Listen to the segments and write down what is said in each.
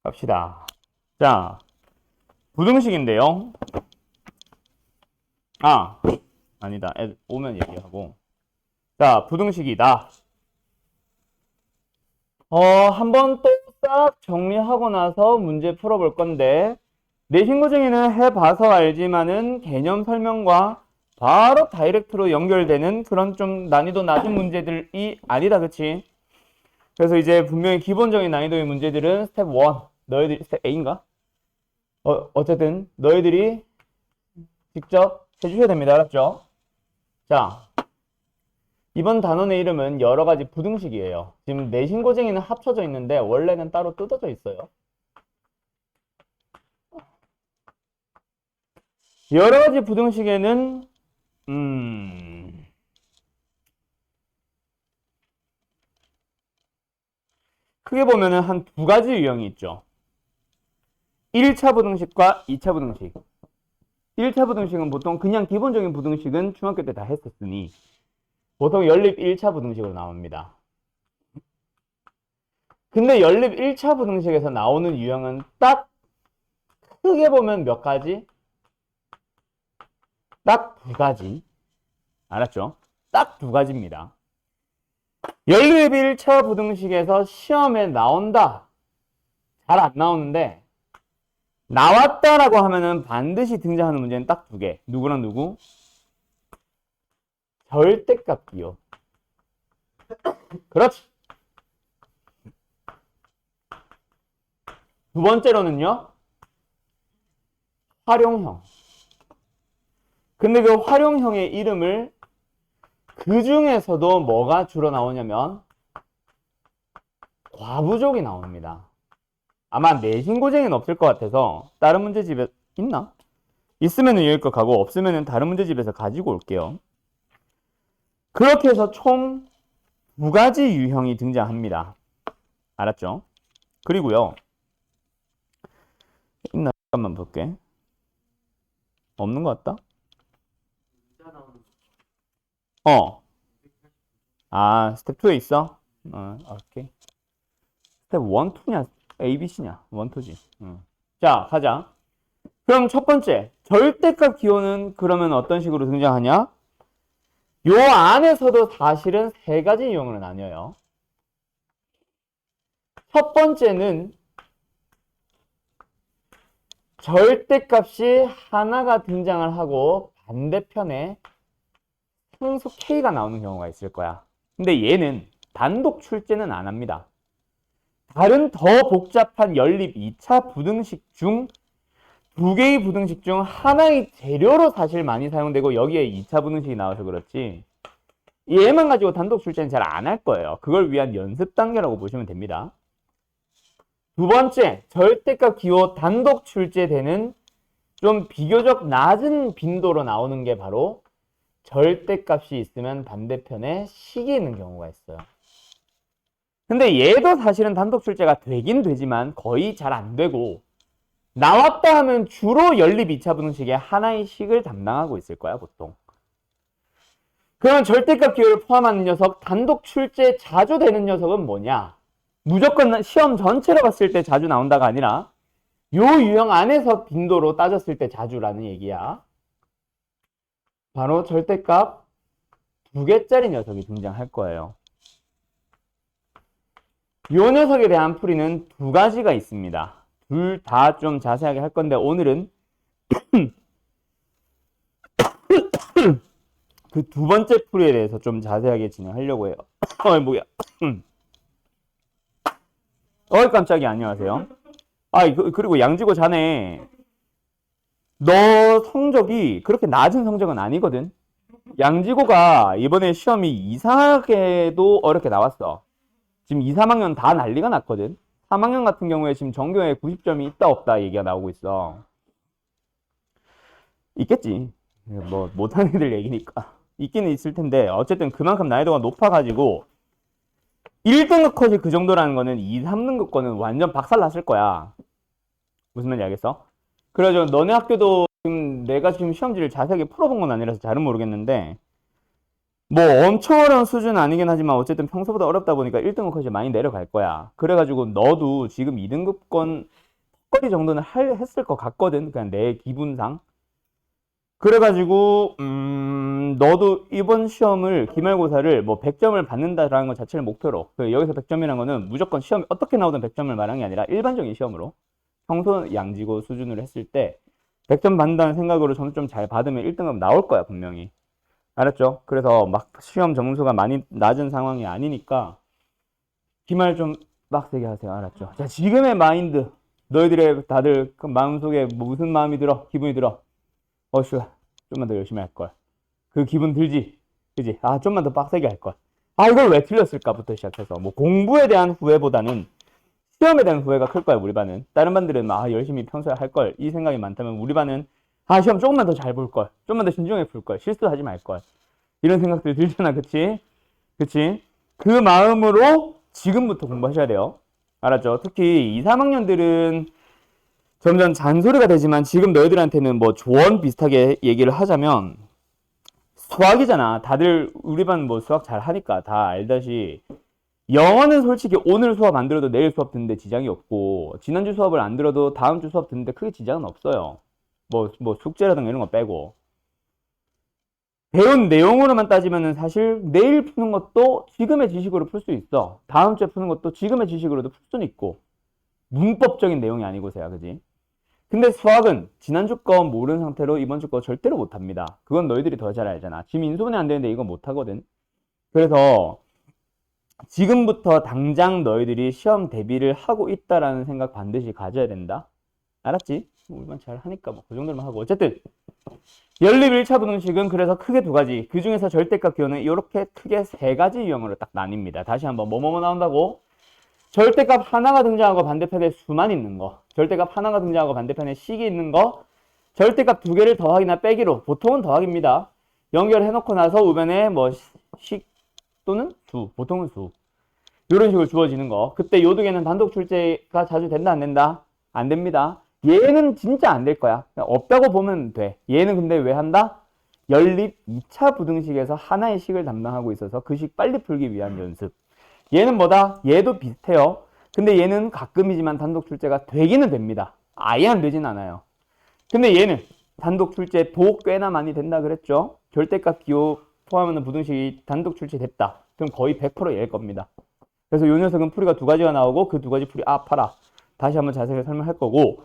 갑시다. 자, 부등식인데요. 아니다. 오면 얘기하고. 자, 부등식이다. 한번 또 싹 정리하고 나서 문제 풀어볼 건데, 내신고증에는 해봐서 알지만은 개념 설명과 바로 다이렉트로 연결되는 그런 좀 난이도 낮은 문제들이 아니다, 그치? 그래서 이제 분명히 기본적인 난이도의 문제들은 스텝 1, 너희들이 스텝 A인가? 어쨌든 너희들이 직접 해주셔야 됩니다, 알았죠? 자, 이번 단원의 이름은 여러 가지 부등식이에요. 지금 내신고쟁이는 합쳐져 있는데 원래는 따로 뜯어져 있어요. 여러 가지 부등식에는 크게 보면은 한 두 가지 유형이 있죠. 1차 부등식과 2차 부등식. 1차 부등식은 보통 그냥 기본적인 부등식은 중학교 때 다 했었으니 보통 연립 1차 부등식으로 나옵니다. 근데 연립 1차 부등식에서 나오는 유형은 딱 크게 보면 몇 가지? 딱 두 가지. 알았죠? 딱 두 가지입니다. 연립 1차 부등식에서 시험에 나온다. 잘 안 나오는데 나왔다라고 하면은 반드시 등장하는 문제는 딱 두 개. 누구랑 누구? 절대값 기호. 그렇지. 두 번째로는요. 활용형. 근데 그 활용형의 이름을 그 중에서도 뭐가 주로 나오냐면 과부족이 나옵니다. 아마 내신고쟁이는 없을 것 같아서 다른 문제집에 있나? 있으면 여기껏 가고 없으면 다른 문제집에서 가지고 올게요. 그렇게 해서 총 두 가지 유형이 등장합니다. 알았죠? 그리고요. 있나? 잠깐만 볼게. 없는 것 같다? 스텝 2에 있어? 오케이. 스텝 1, 2냐? A, B, C냐? 1, 2지. 자, 가자. 그럼 첫 번째, 절대값 기호는 그러면 어떤 식으로 등장하냐? 요 안에서도 사실은 세 가지 유형으로 나뉘어요. 첫 번째는 절대값이 하나가 등장을 하고 반대편에 상수 K가 나오는 경우가 있을 거야. 근데 얘는 단독 출제는 안 합니다. 다른 더 복잡한 연립 2차 부등식 중 두 개의 부등식 중 하나의 재료로 사실 많이 사용되고 여기에 2차 부등식이 나와서 그렇지 얘만 가지고 단독 출제는 잘 안 할 거예요. 그걸 위한 연습 단계라고 보시면 됩니다. 두 번째, 절대값 기호 단독 출제되는 좀 비교적 낮은 빈도로 나오는 게 바로 절대값이 있으면 반대편에 식이 있는 경우가 있어요. 근데 얘도 사실은 단독 출제가 되긴 되지만 거의 잘 안 되고 나왔다 하면 주로 연립 2차 부등식의 하나의 식을 담당하고 있을 거야, 보통. 그러면 절대값 기호를 포함하는 녀석, 단독 출제 자주 되는 녀석은 뭐냐? 무조건 시험 전체로 봤을 때 자주 나온다가 아니라 요 유형 안에서 빈도로 따졌을 때 자주라는 얘기야. 바로 절대값 2개짜리 녀석이 등장할 거예요. 요 녀석에 대한 풀이는 두 가지가 있습니다. 둘 다 좀 자세하게 할 건데 오늘은 그 두 번째 풀이에 대해서 좀 자세하게 진행하려고 해요. 뭐야. 깜짝이야. 안녕하세요. 그리고 양지고 자네 너 성적이 그렇게 낮은 성적은 아니거든. 양지고가 이번에 시험이 이상하게도 어렵게 나왔어. 지금 2, 3학년 다 난리가 났거든. 3학년 같은 경우에 지금 전교에 90점이 있다 없다 얘기가 나오고 있어. 있겠지. 뭐 못하는 애들 얘기니까. 있기는 있을 텐데 어쨌든 그만큼 난이도가 높아가지고 1등급 컷이 그 정도라는 거는 2, 3등급 거는 완전 박살 났을 거야. 무슨 말인지 알겠어? 그래가지고 너네 학교도 지금 내가 지금 시험지를 자세하게 풀어본 건 아니라서 잘은 모르겠는데 뭐 엄청 어려운 수준은 아니긴 하지만 어쨌든 평소보다 어렵다 보니까 1등급 컷이 많이 내려갈 거야. 그래가지고 너도 지금 2등급권 턱걸이 정도는 했을 것 같거든. 그냥 내 기분상. 그래가지고 너도 이번 시험을 기말고사를 뭐 100점을 받는다라는 것 자체를 목표로 여기서 100점이라는 거는 무조건 시험이 어떻게 나오든 100점을 말하는 게 아니라 일반적인 시험으로 평소 양지고 수준으로 했을 때 100점 받는다는 생각으로 점수 잘 받으면 1등급 나올 거야 분명히. 알았죠? 그래서 막 시험 점수가 많이 낮은 상황이 아니니까 기말 좀 빡세게 하세요. 알았죠? 자, 지금의 마인드 너희들의 다들 그 마음속에 무슨 마음이 들어? 기분이 들어? 어슈 좀만 더 열심히 할걸. 그 기분 들지? 그지? 아 좀만 더 빡세게 할걸. 아 이걸 왜 틀렸을까부터 시작해서 뭐 공부에 대한 후회보다는 시험에 대한 후회가 클 거야 우리 반은. 다른 반들은 아 열심히 평소에 할걸 이 생각이 많다면 우리 반은 아 시험 조금만 더 잘 볼걸, 좀만 더 신중하게 풀걸, 실수하지 말걸 이런 생각들 들잖아. 그치? 그치? 그 마음으로 지금부터 공부하셔야 돼요. 알았죠? 특히 2, 3학년들은 점점 잔소리가 되지만 지금 너희들한테는 뭐 조언 비슷하게 얘기를 하자면 수학이잖아. 다들 우리 반 뭐 수학 잘 하니까 다 알다시 영어는 솔직히 오늘 수업 안 들어도 내일 수업 듣는데 지장이 없고 지난주 수업을 안 들어도 다음 주 수업 듣는데 크게 지장은 없어요. 뭐 숙제라든가 이런 거 빼고. 배운 내용으로만 따지면은 사실 내일 푸는 것도 지금의 지식으로 풀 수 있어. 다음 주에 푸는 것도 지금의 지식으로도 풀 수는 있고. 문법적인 내용이 아니고서야, 그지? 근데 수학은 지난주 거 모르는 상태로 이번 주 거 절대로 못합니다. 그건 너희들이 더 잘 알잖아. 지금 인수분해 안 되는데 이거 못하거든. 그래서 지금부터 당장 너희들이 시험 대비를 하고 있다라는 생각 반드시 가져야 된다. 알았지? 우리만 잘 하니까 뭐 그 정도만 하고. 어쨌든 연립 1차 분홍식은 그래서 크게 두 가지. 그 중에서 절대값 기호는 이렇게 크게 세 가지 유형으로 딱 나뉩니다. 다시 한번 뭐뭐 나온다고? 절대값 하나가 등장하고 반대편에 수만 있는 거, 절대값 하나가 등장하고 반대편에 식이 있는 거, 절대값 두 개를 더하기나 빼기로, 보통은 더하기입니다. 연결해놓고 나서 우변에 뭐 식 또는 수, 보통은 수 이런 식으로 주어지는 거. 그때 요 두 개는 단독 출제가 자주 된다 안 된다? 안 됩니다. 얘는 진짜 안 될 거야. 없다고 보면 돼. 얘는 근데 왜 한다? 연립 2차 부등식에서 하나의 식을 담당하고 있어서 그 식 빨리 풀기 위한 연습. 얘는 뭐다? 얘도 비슷해요. 근데 얘는 가끔이지만 단독 출제가 되기는 됩니다. 아예 안 되진 않아요. 근데 얘는 단독 출제도 꽤나 많이 된다 그랬죠? 절대값 기호 포함하는 부등식이 단독 출제됐다. 그럼 거의 100% 얘일 겁니다. 그래서 이 녀석은 풀이가 두 가지가 나오고 그 두 가지 풀이 파라. 다시 한번 자세히 설명할 거고,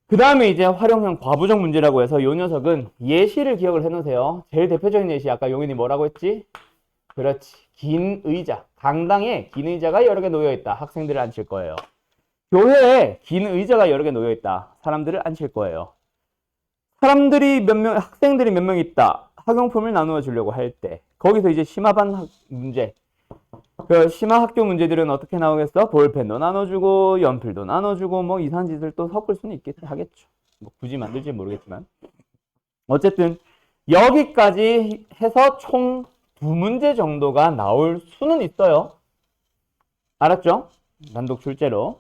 그 다음에 이제 활용형 과부정 문제라고 해서 이 녀석은 예시를 기억을 해놓으세요. 제일 대표적인 예시 아까 용인이 뭐라고 했지? 그렇지. 긴 의자. 강당에 긴 의자가 여러 개 놓여있다. 학생들을 앉힐 거예요. 교회에 긴 의자가 여러 개 놓여있다. 사람들을 앉힐 거예요. 사람들이 몇 명, 학생들이 몇 명 있다. 학용품을 나누어 주려고 할 때. 거기서 이제 심화반 문제. 그 심화학교 문제들은 어떻게 나오겠어? 볼펜도 나눠주고, 연필도 나눠주고, 뭐 이상한 짓을 또 섞을 수는 하겠죠. 뭐 굳이 만들지 모르겠지만. 어쨌든, 여기까지 해서 총 두 문제 정도가 나올 수는 있어요. 알았죠? 단독 출제로.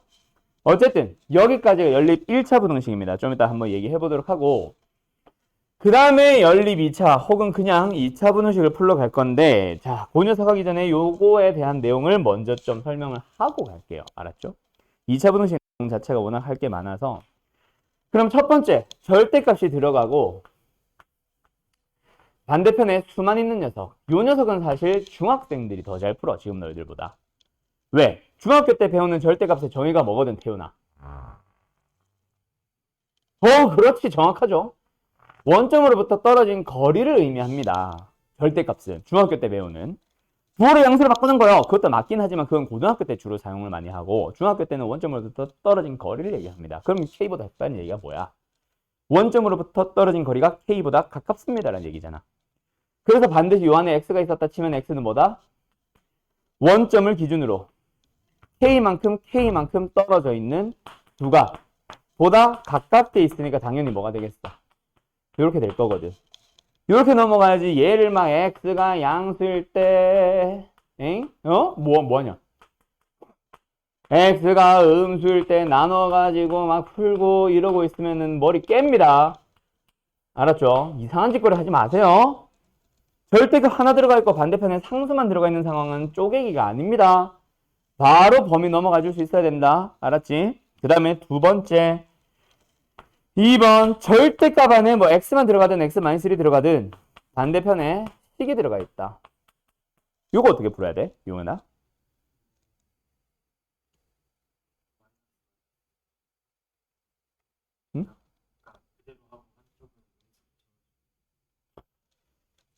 어쨌든 여기까지가 연립 1차 부등식입니다. 좀 이따 한번 얘기해 보도록 하고, 그 다음에 연립 2차 혹은 그냥 2차 부등식을 풀러 갈 건데, 자, 그 녀석 하기 전에 요거에 대한 내용을 먼저 좀 설명을 하고 갈게요. 알았죠? 2차 부등식 내용 자체가 워낙 할 게 많아서. 그럼 첫 번째, 절대값이 들어가고 반대편에 수만 있는 녀석. 요 녀석은 사실 중학생들이 더 잘 풀어. 지금 너희들보다. 왜? 중학교 때 배우는 절대값의 정의가 뭐거든, 태훈아? 그렇지. 정확하죠. 원점으로부터 떨어진 거리를 의미합니다. 절대값은. 중학교 때 배우는. 부호로 양수로 바꾸는 거요. 그것도 맞긴 하지만 그건 고등학교 때 주로 사용을 많이 하고, 중학교 때는 원점으로부터 떨어진 거리를 얘기합니다. 그럼 K보다 작다는 얘기가 뭐야? 원점으로부터 떨어진 거리가 K보다 가깝습니다라는 얘기잖아. 그래서 반드시 요 안에 X가 있었다 치면 X는 뭐다? 원점을 기준으로 K만큼 떨어져 있는 두가 보다 가깝게 있으니까 당연히 뭐가 되겠어? 이렇게 될 거거든. 이렇게 넘어가야지. 얘를 막 X가 양수일 때, 뭐하냐? x가 음수일 때 나눠가지고 막 풀고 이러고 있으면은 머리 깹니다. 알았죠? 이상한 짓거리 하지 마세요. 절대가 하나 들어가 있고 반대편에 상수만 들어가 있는 상황은 쪼개기가 아닙니다. 바로 범위 넘어가 줄 수 있어야 된다. 알았지? 그 다음에 두 번째 2번 절대값 안에 뭐 x만 들어가든 x-1이 들어가든 반대편에 식이 들어가 있다. 요거 어떻게 풀어야 돼? 용현아? 응?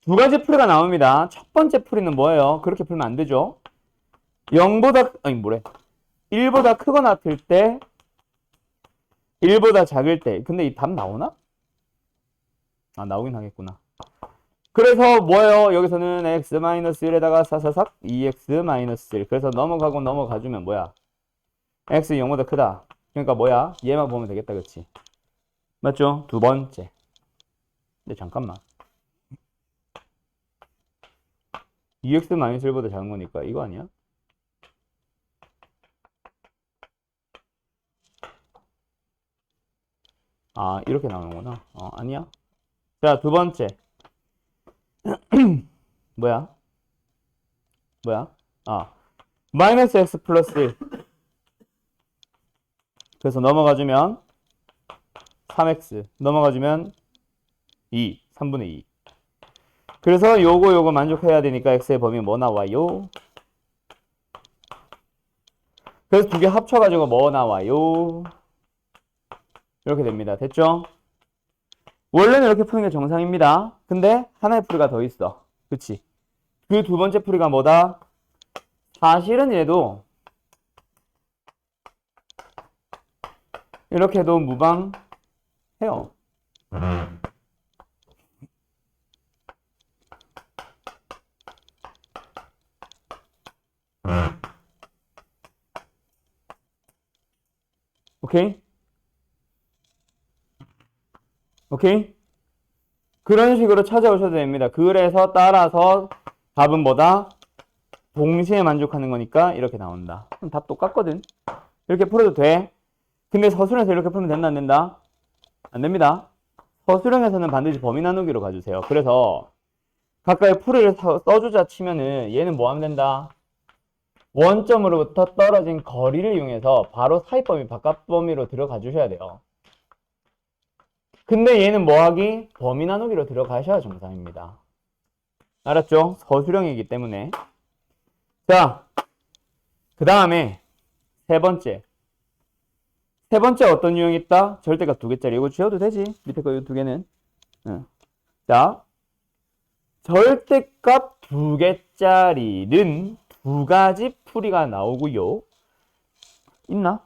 두 가지 풀이가 나옵니다. 첫 번째 풀이는 뭐예요? 그렇게 풀면 안 되죠. 0보다 아니 뭐래 1보다 크거나 같을 때 1보다 작을 때 근데 이 답 나오나? 아 나오긴 하겠구나. 그래서 뭐예요? 여기서는 x-1에다가 사사삭 2x-1 그래서 넘어가고 넘어가주면 뭐야? x 0보다 크다. 그러니까 뭐야? 얘만 보면 되겠다 그치? 맞죠? 두 번째. 근데 잠깐만 2x-1보다 작은 거니까 이거 아니야? 아 이렇게 나오는구나. 아니야. 자 두 번째 뭐야? 마이너스 x 플러스 1 그래서 넘어가주면 3x 넘어가주면 2 3분의 2 그래서 요거 만족해야 되니까 x의 범위 뭐 나와요? 그래서 두 개 합쳐가지고 뭐 나와요? 이렇게 됩니다. 됐죠? 원래는 이렇게 푸는 게 정상입니다. 근데 하나의 풀이가 더 있어. 그치? 그 두 번째 풀이가 뭐다? 사실은 얘도 이렇게 해도 무방해요. 오케이? 오케이? 그런 식으로 찾아오셔도 됩니다. 그래서 따라서 답은 뭐다? 동시에 만족하는 거니까 이렇게 나온다. 그럼 답 똑같거든. 이렇게 풀어도 돼. 근데 서술형에서 이렇게 풀면 된다 안 된다? 안 됩니다. 서술형에서는 반드시 범위 나누기로 가주세요. 그래서 각각의 풀이를 써주자 치면은 얘는 뭐 하면 된다? 원점으로부터 떨어진 거리를 이용해서 바로 사이 범위 바깥 범위로 들어가 주셔야 돼요. 근데 얘는 뭐하기? 범위 나누기로 들어가셔야 정상입니다. 알았죠? 서술형이기 때문에. 자, 그 다음에 세 번째 어떤 유형이 있다? 절대값 두 개짜리. 이거 지워도 되지? 밑에 거 이 두 개는. 응. 자, 절대값 두 개짜리는 두 가지 풀이가 나오고요. 있나?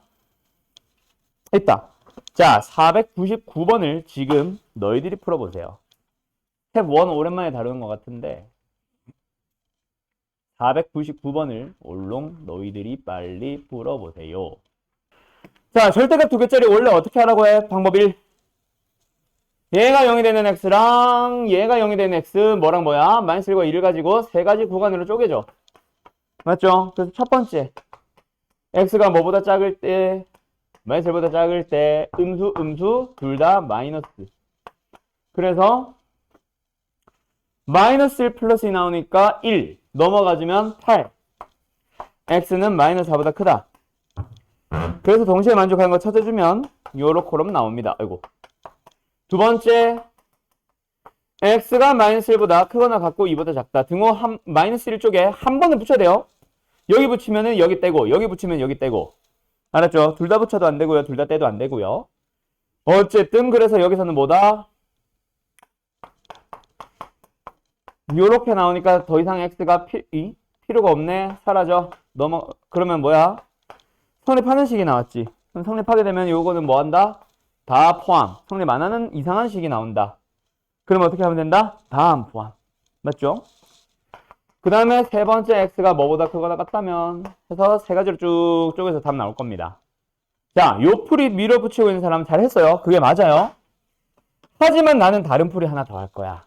있다. 자, 499번을 지금 너희들이 풀어보세요. 스텝 1 오랜만에 다루는 것 같은데 499번을 올롱 너희들이 빨리 풀어보세요. 자, 절대값 두 개짜리 원래 어떻게 하라고 해? 방법 1. 얘가 0이 되는 x랑 얘가 0이 되는 x 뭐랑 뭐야? 마이너스 1과 2를 가지고 세 가지 구간으로 쪼개줘. 맞죠? 그래서 첫 번째 x가 뭐보다 작을 때 마이너스 1보다 작을 때 음수 둘 다 마이너스. 그래서 마이너스 1 플러스 2 나오니까 1 넘어가주면 8 x는 마이너스 4보다 크다. 그래서 동시에 만족하는 거 찾아주면 요렇게럼 나옵니다. 아이고. 두 번째 x가 마이너스 1보다 크거나 같고 2보다 작다. 등호 마이너스 1 쪽에 한 번을 붙여야 돼요. 여기 붙이면은 여기 떼고 여기 붙이면 여기 떼고 알았죠? 둘 다 붙여도 안 되고요. 둘 다 떼도 안 되고요. 어쨌든 그래서 여기서는 뭐다? 요렇게 나오니까 더 이상 x가 필요가 없네. 사라져. 그러면 뭐야? 성립하는 식이 나왔지. 그럼 성립하게 되면 요거는 뭐 한다? 다 포함. 성립 안 하는 이상한 식이 나온다. 그럼 어떻게 하면 된다? 다음 포함. 맞죠? 그 다음에 세 번째 x가 뭐보다 크거나 같다면 해서 세 가지로 쭉 쪼개서 답 나올 겁니다. 자, 요 풀이 밀어붙이고 있는 사람 잘했어요. 그게 맞아요. 하지만 나는 다른 풀이 하나 더 할 거야.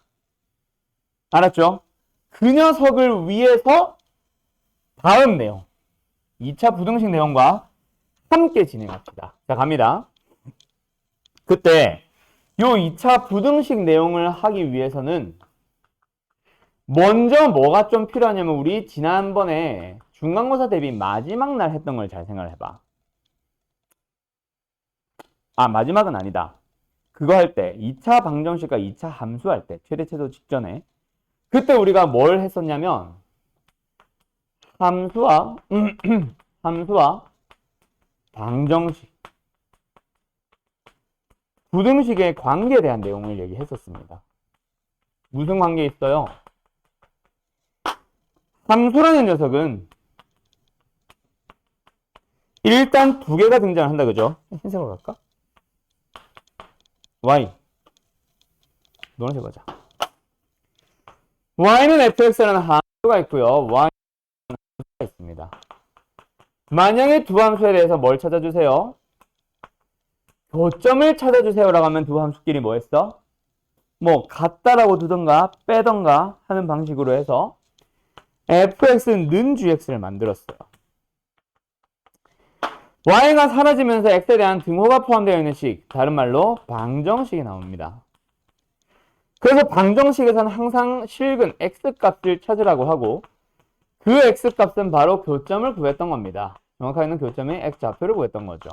알았죠? 그 녀석을 위해서 다음 내용 2차 부등식 내용과 함께 진행합시다. 자, 갑니다. 그때 요 2차 부등식 내용을 하기 위해서는 먼저 뭐가 좀 필요하냐면 우리 지난번에 중간고사 대비 마지막 날 했던 걸 잘 생각을 해봐. 아, 마지막은 아니다. 그거 할 때 2차 방정식과 2차 함수 할 때 최대체도 직전에 그때 우리가 뭘 했었냐면 함수와 함수와 방정식 부등식의 관계에 대한 내용을 얘기했었습니다. 무슨 관계 있어요? 함수라는 녀석은 일단 두 개가 등장을 한다, 그죠? 흰색으로 갈까? y 노란색 가자. y는 fx라는 함수가 있고요. y는 함수가 있습니다. 만약에 두 함수에 대해서 뭘 찾아주세요? 교점을 찾아주세요라고 하면 두 함수끼리 뭐 했어? 뭐 같다라고 두던가 빼던가 하는 방식으로 해서 fx는 gx를 만들었어요. y가 사라지면서 x에 대한 등호가 포함되어 있는 식, 다른 말로 방정식이 나옵니다. 그래서 방정식에서는 항상 실근 x값을 찾으라고 하고 그 x값은 바로 교점을 구했던 겁니다. 정확하게는 교점의 x좌표를 구했던 거죠.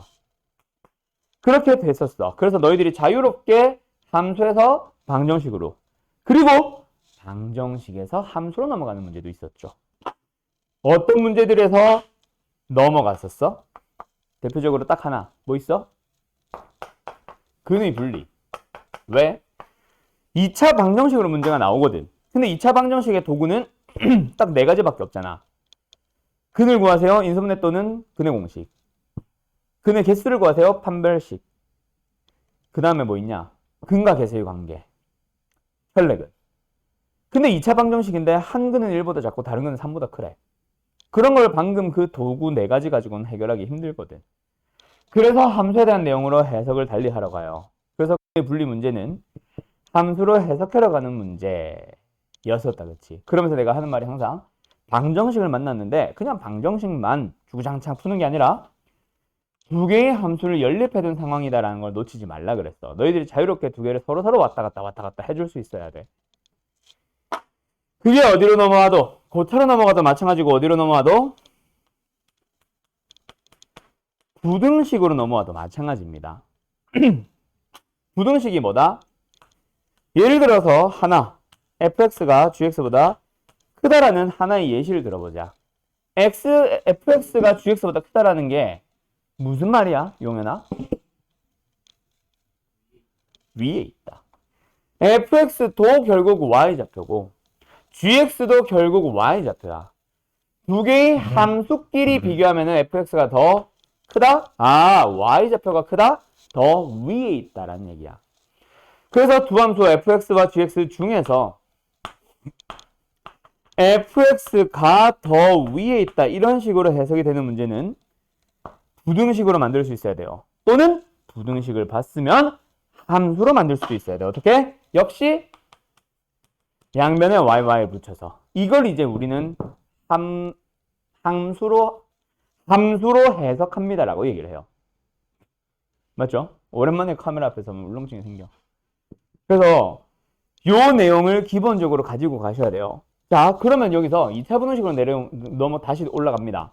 그렇게 됐었어. 그래서 너희들이 자유롭게 함수에서 방정식으로 그리고 방정식에서 함수로 넘어가는 문제도 있었죠. 어떤 문제들에서 넘어갔었어? 대표적으로 딱 하나. 뭐 있어? 근의 분리. 왜? 2차 방정식으로 문제가 나오거든. 근데 2차 방정식의 도구는 딱 네 가지밖에 없잖아. 근을 구하세요. 인수분해 또는 근의 공식. 근의 개수를 구하세요. 판별식. 그 다음에 뭐 있냐? 근과 개수의 관계. 혈례근. 근데 2차 방정식인데 한 근은 1보다 작고 다른 근은 3보다 크래. 그런 걸 방금 그 도구 네 가지 가지고는 해결하기 힘들거든. 그래서 함수에 대한 내용으로 해석을 달리 하러 가요. 그래서 분리 문제는 함수로 해석하러 가는 문제였었다, 그치? 그러면서 내가 하는 말이 항상 방정식을 만났는데 그냥 방정식만 주구장창 푸는 게 아니라 두 개의 함수를 연립해둔 상황이다라는 걸 놓치지 말라 그랬어. 너희들이 자유롭게 두 개를 서로 왔다 갔다 해줄 수 있어야 돼. 그게 어디로 넘어와도 고차로 넘어가도 마찬가지고 어디로 넘어와도 부등식으로 넘어와도 마찬가지입니다. 부등식이 뭐다? 예를 들어서 하나 fx가 gx보다 크다라는 하나의 예시를 들어보자. fx가 gx보다 크다라는 게 무슨 말이야, 용현아? 위에 있다. fx도 결국 y좌표고 gx도 결국 y좌표야. 두 개의 함수끼리 비교하면 fx가 더 크다? 아, y좌표가 크다? 더 위에 있다라는 얘기야. 그래서 두 함수 fx와 gx 중에서 fx가 더 위에 있다 이런 식으로 해석이 되는 문제는 부등식으로 만들 수 있어야 돼요. 또는 부등식을 봤으면 함수로 만들 수도 있어야 돼요. 어떻게? 역시 양변에 yy 붙여서 이걸 이제 우리는 함수로 해석합니다라고 얘기를 해요. 맞죠? 오랜만에 카메라 앞에서 울렁증이 생겨. 그래서 요 내용을 기본적으로 가지고 가셔야 돼요. 자, 그러면 여기서 2차 부등식으로 다시 올라갑니다.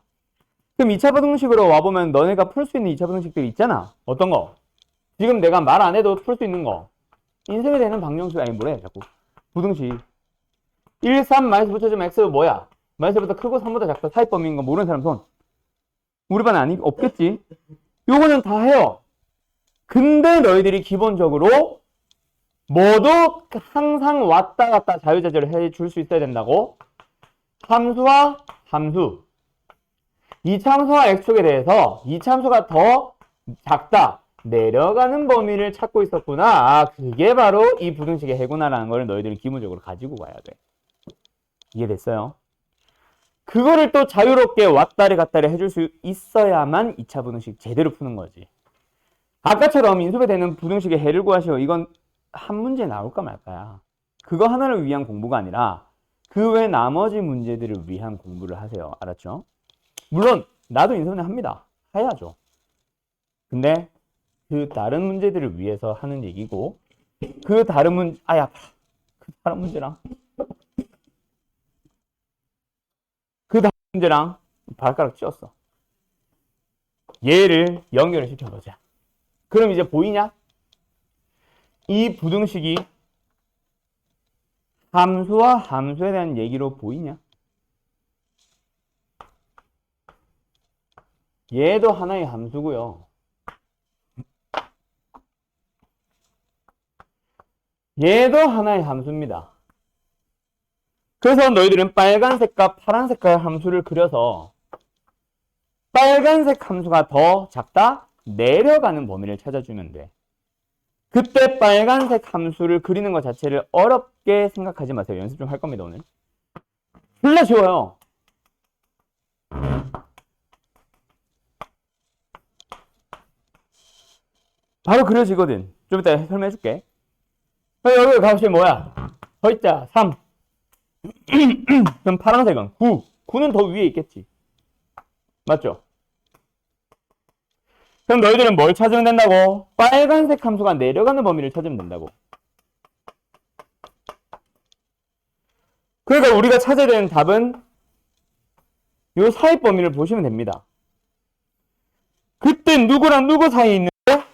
그럼 2차 부등식으로 와보면 너네가 풀 수 있는 2차 부등식들이 있잖아. 어떤 거? 지금 내가 말 안 해도 풀 수 있는 거. 인쇄가 되는 방정식, 아니 뭐래 자꾸. 부등식. 1, 3 마이너스 붙여주면 x 뭐야? 마이너스보다 크고 3보다 작다. 사이법인 거 모르는 사람 손. 우리 반에 없겠지? 요거는 다 해요. 근데 너희들이 기본적으로 모두 항상 왔다 갔다 자유자재를 해줄 수 있어야 된다고. 함수와 함수. 2차 함수와 x축에 대해서 2차 함수가 더 작다. 내려가는 범위를 찾고 있었구나. 아, 그게 바로 이 부등식의 해구나라는 걸 너희들이 기본적으로 가지고 가야 돼. 이해됐어요? 그거를 또 자유롭게 왔다리 갔다리 해줄 수 있어야만 2차 부등식 제대로 푸는 거지. 아까처럼 인수배 되는 부등식의 해를 구하시오. 이건 한 문제 나올까 말까야. 그거 하나를 위한 공부가 아니라 그 외 나머지 문제들을 위한 공부를 하세요. 알았죠? 물론 나도 인수분해 합니다. 해야죠. 근데 그 다른 문제들을 위해서 하는 얘기고 그 다른 문제랑 그 다른 문제랑 발가락 찧었어. 얘를 연결을 시켜보자. 그럼 이제 보이냐? 이 부등식이 함수와 함수에 대한 얘기로 보이냐? 얘도 하나의 함수고요. 얘도 하나의 함수입니다. 그래서 너희들은 빨간색과 파란색깔 함수를 그려서 빨간색 함수가 더 작다? 내려가는 범위를 찾아주면 돼. 그때 빨간색 함수를 그리는 것 자체를 어렵게 생각하지 마세요. 연습 좀 할 겁니다, 오늘. 졸라 쉬워요. 바로 그려지거든. 좀 이따 설명해 줄게. 여기 값이 뭐야? 있자 3. 그럼 파란색은 9. 9는 더 위에 있겠지. 맞죠? 그럼 너희들은 뭘 찾으면 된다고? 빨간색 함수가 내려가는 범위를 찾으면 된다고. 그러니까 우리가 찾아야 되는 답은 요 사이 범위를 보시면 됩니다. 그때 누구랑 누구 사이에 있는데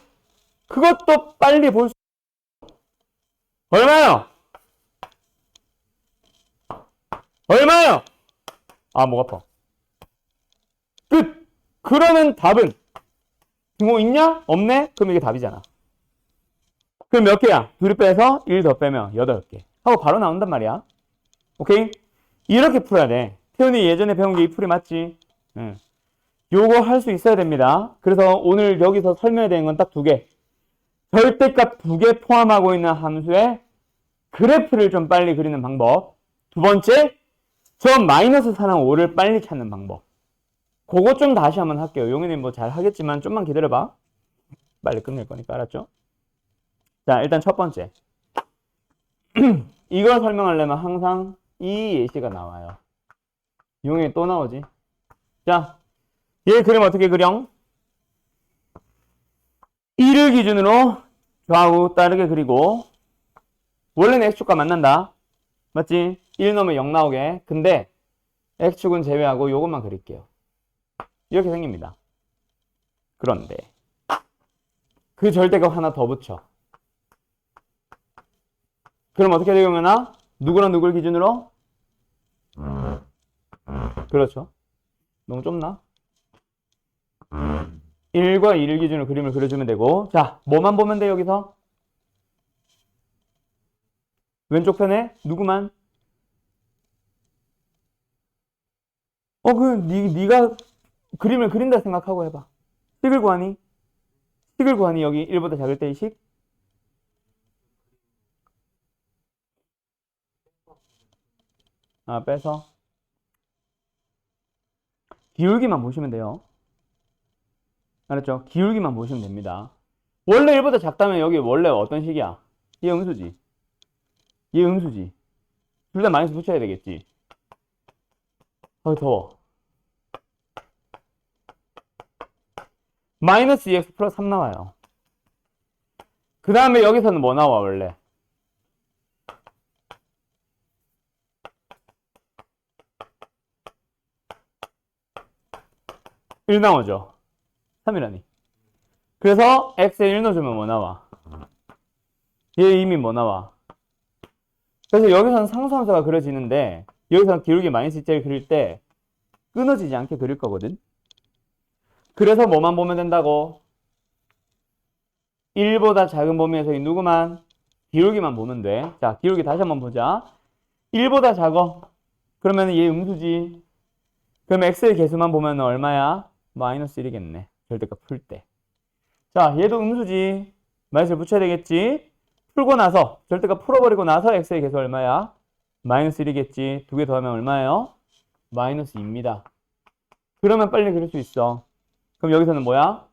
그것도 빨리 볼 수 얼마요? 얼마요? 아, 목 아파. 끝! 그러면 답은 등호 있냐? 없네? 그럼 이게 답이잖아. 그럼 몇 개야? 둘이 빼서 1 더 빼면 8개. 하고 바로 나온단 말이야. 오케이? 이렇게 풀어야 돼. 태훈이 예전에 배운 게 이 풀이 맞지? 응. 요거 할 수 있어야 됩니다. 그래서 오늘 여기서 설명해야 되는 건 딱 2개. 절대값 2개 포함하고 있는 함수의 그래프를 좀 빨리 그리는 방법. 2번째, 저 마이너스 4랑 5를 빨리 찾는 방법. 그거 좀 다시 한번 할게요. 용현이 뭐 잘 하겠지만 좀만 기다려봐. 빨리 끝낼 거니까, 알았죠? 자, 일단 첫 번째. 이걸 설명하려면 항상 이 예시가 나와요. 용현이 또 나오지. 자, 얘 그림 어떻게 그려? 1을 기준으로 좌우 따르게 그리고 원래는 x축과 만난다. 맞지? 1 넣으면 0 나오게. 근데 x축은 제외하고 요것만 그릴게요. 이렇게 생깁니다. 그런데 그 절대값 하나 더 붙여. 그럼 어떻게 되려나? 누구랑 누굴 기준으로? 그렇죠. 너무 좁나? 1과 2를 기준으로 그림을 그려주면 되고, 자, 뭐만 보면 돼, 여기서? 왼쪽 편에 누구만? 네가 그림을 그린다 생각하고 해봐. 식을 구하니? 식을 구하니 여기 1보다 작을 때의 식? 빼서 기울기만 보시면 돼요. 알았죠? 기울기만 보시면 됩니다. 원래 1보다 작다면 여기 원래 어떤 식이야? 얘 음수지. 얘 음수지. 둘 다 마이너스 붙여야 되겠지. 더워. 마이너스 2x 플러스 3 나와요. 그 다음에 여기서는 뭐 나와 원래? 일 나오죠. 3이라니. 그래서 x에 1 넣어주면 뭐 나와? 얘 이미 뭐 나와? 그래서 여기서는 상수함수가 그려지는데 여기서는 기울기 마이너스 2를 그릴 때 끊어지지 않게 그릴 거거든. 그래서 뭐만 보면 된다고? 1보다 작은 범위에서 이 누구만? 기울기만 보면 돼. 자, 기울기 다시 한번 보자. 1보다 작어. 그러면 얘 음수지. 그럼 x의 개수만 보면 얼마야? 마이너스 1이겠네. 절대값 풀 때. 자, 얘도 음수지. 마이너스를 붙여야 되겠지. 풀고 나서 절대값 풀어버리고 나서 x의 개수 얼마야? 마이너스 1이겠지. 2개 더하면 얼마예요? 마이너스 2입니다. 그러면 빨리 그릴 수 있어. 그럼 여기서는 뭐야?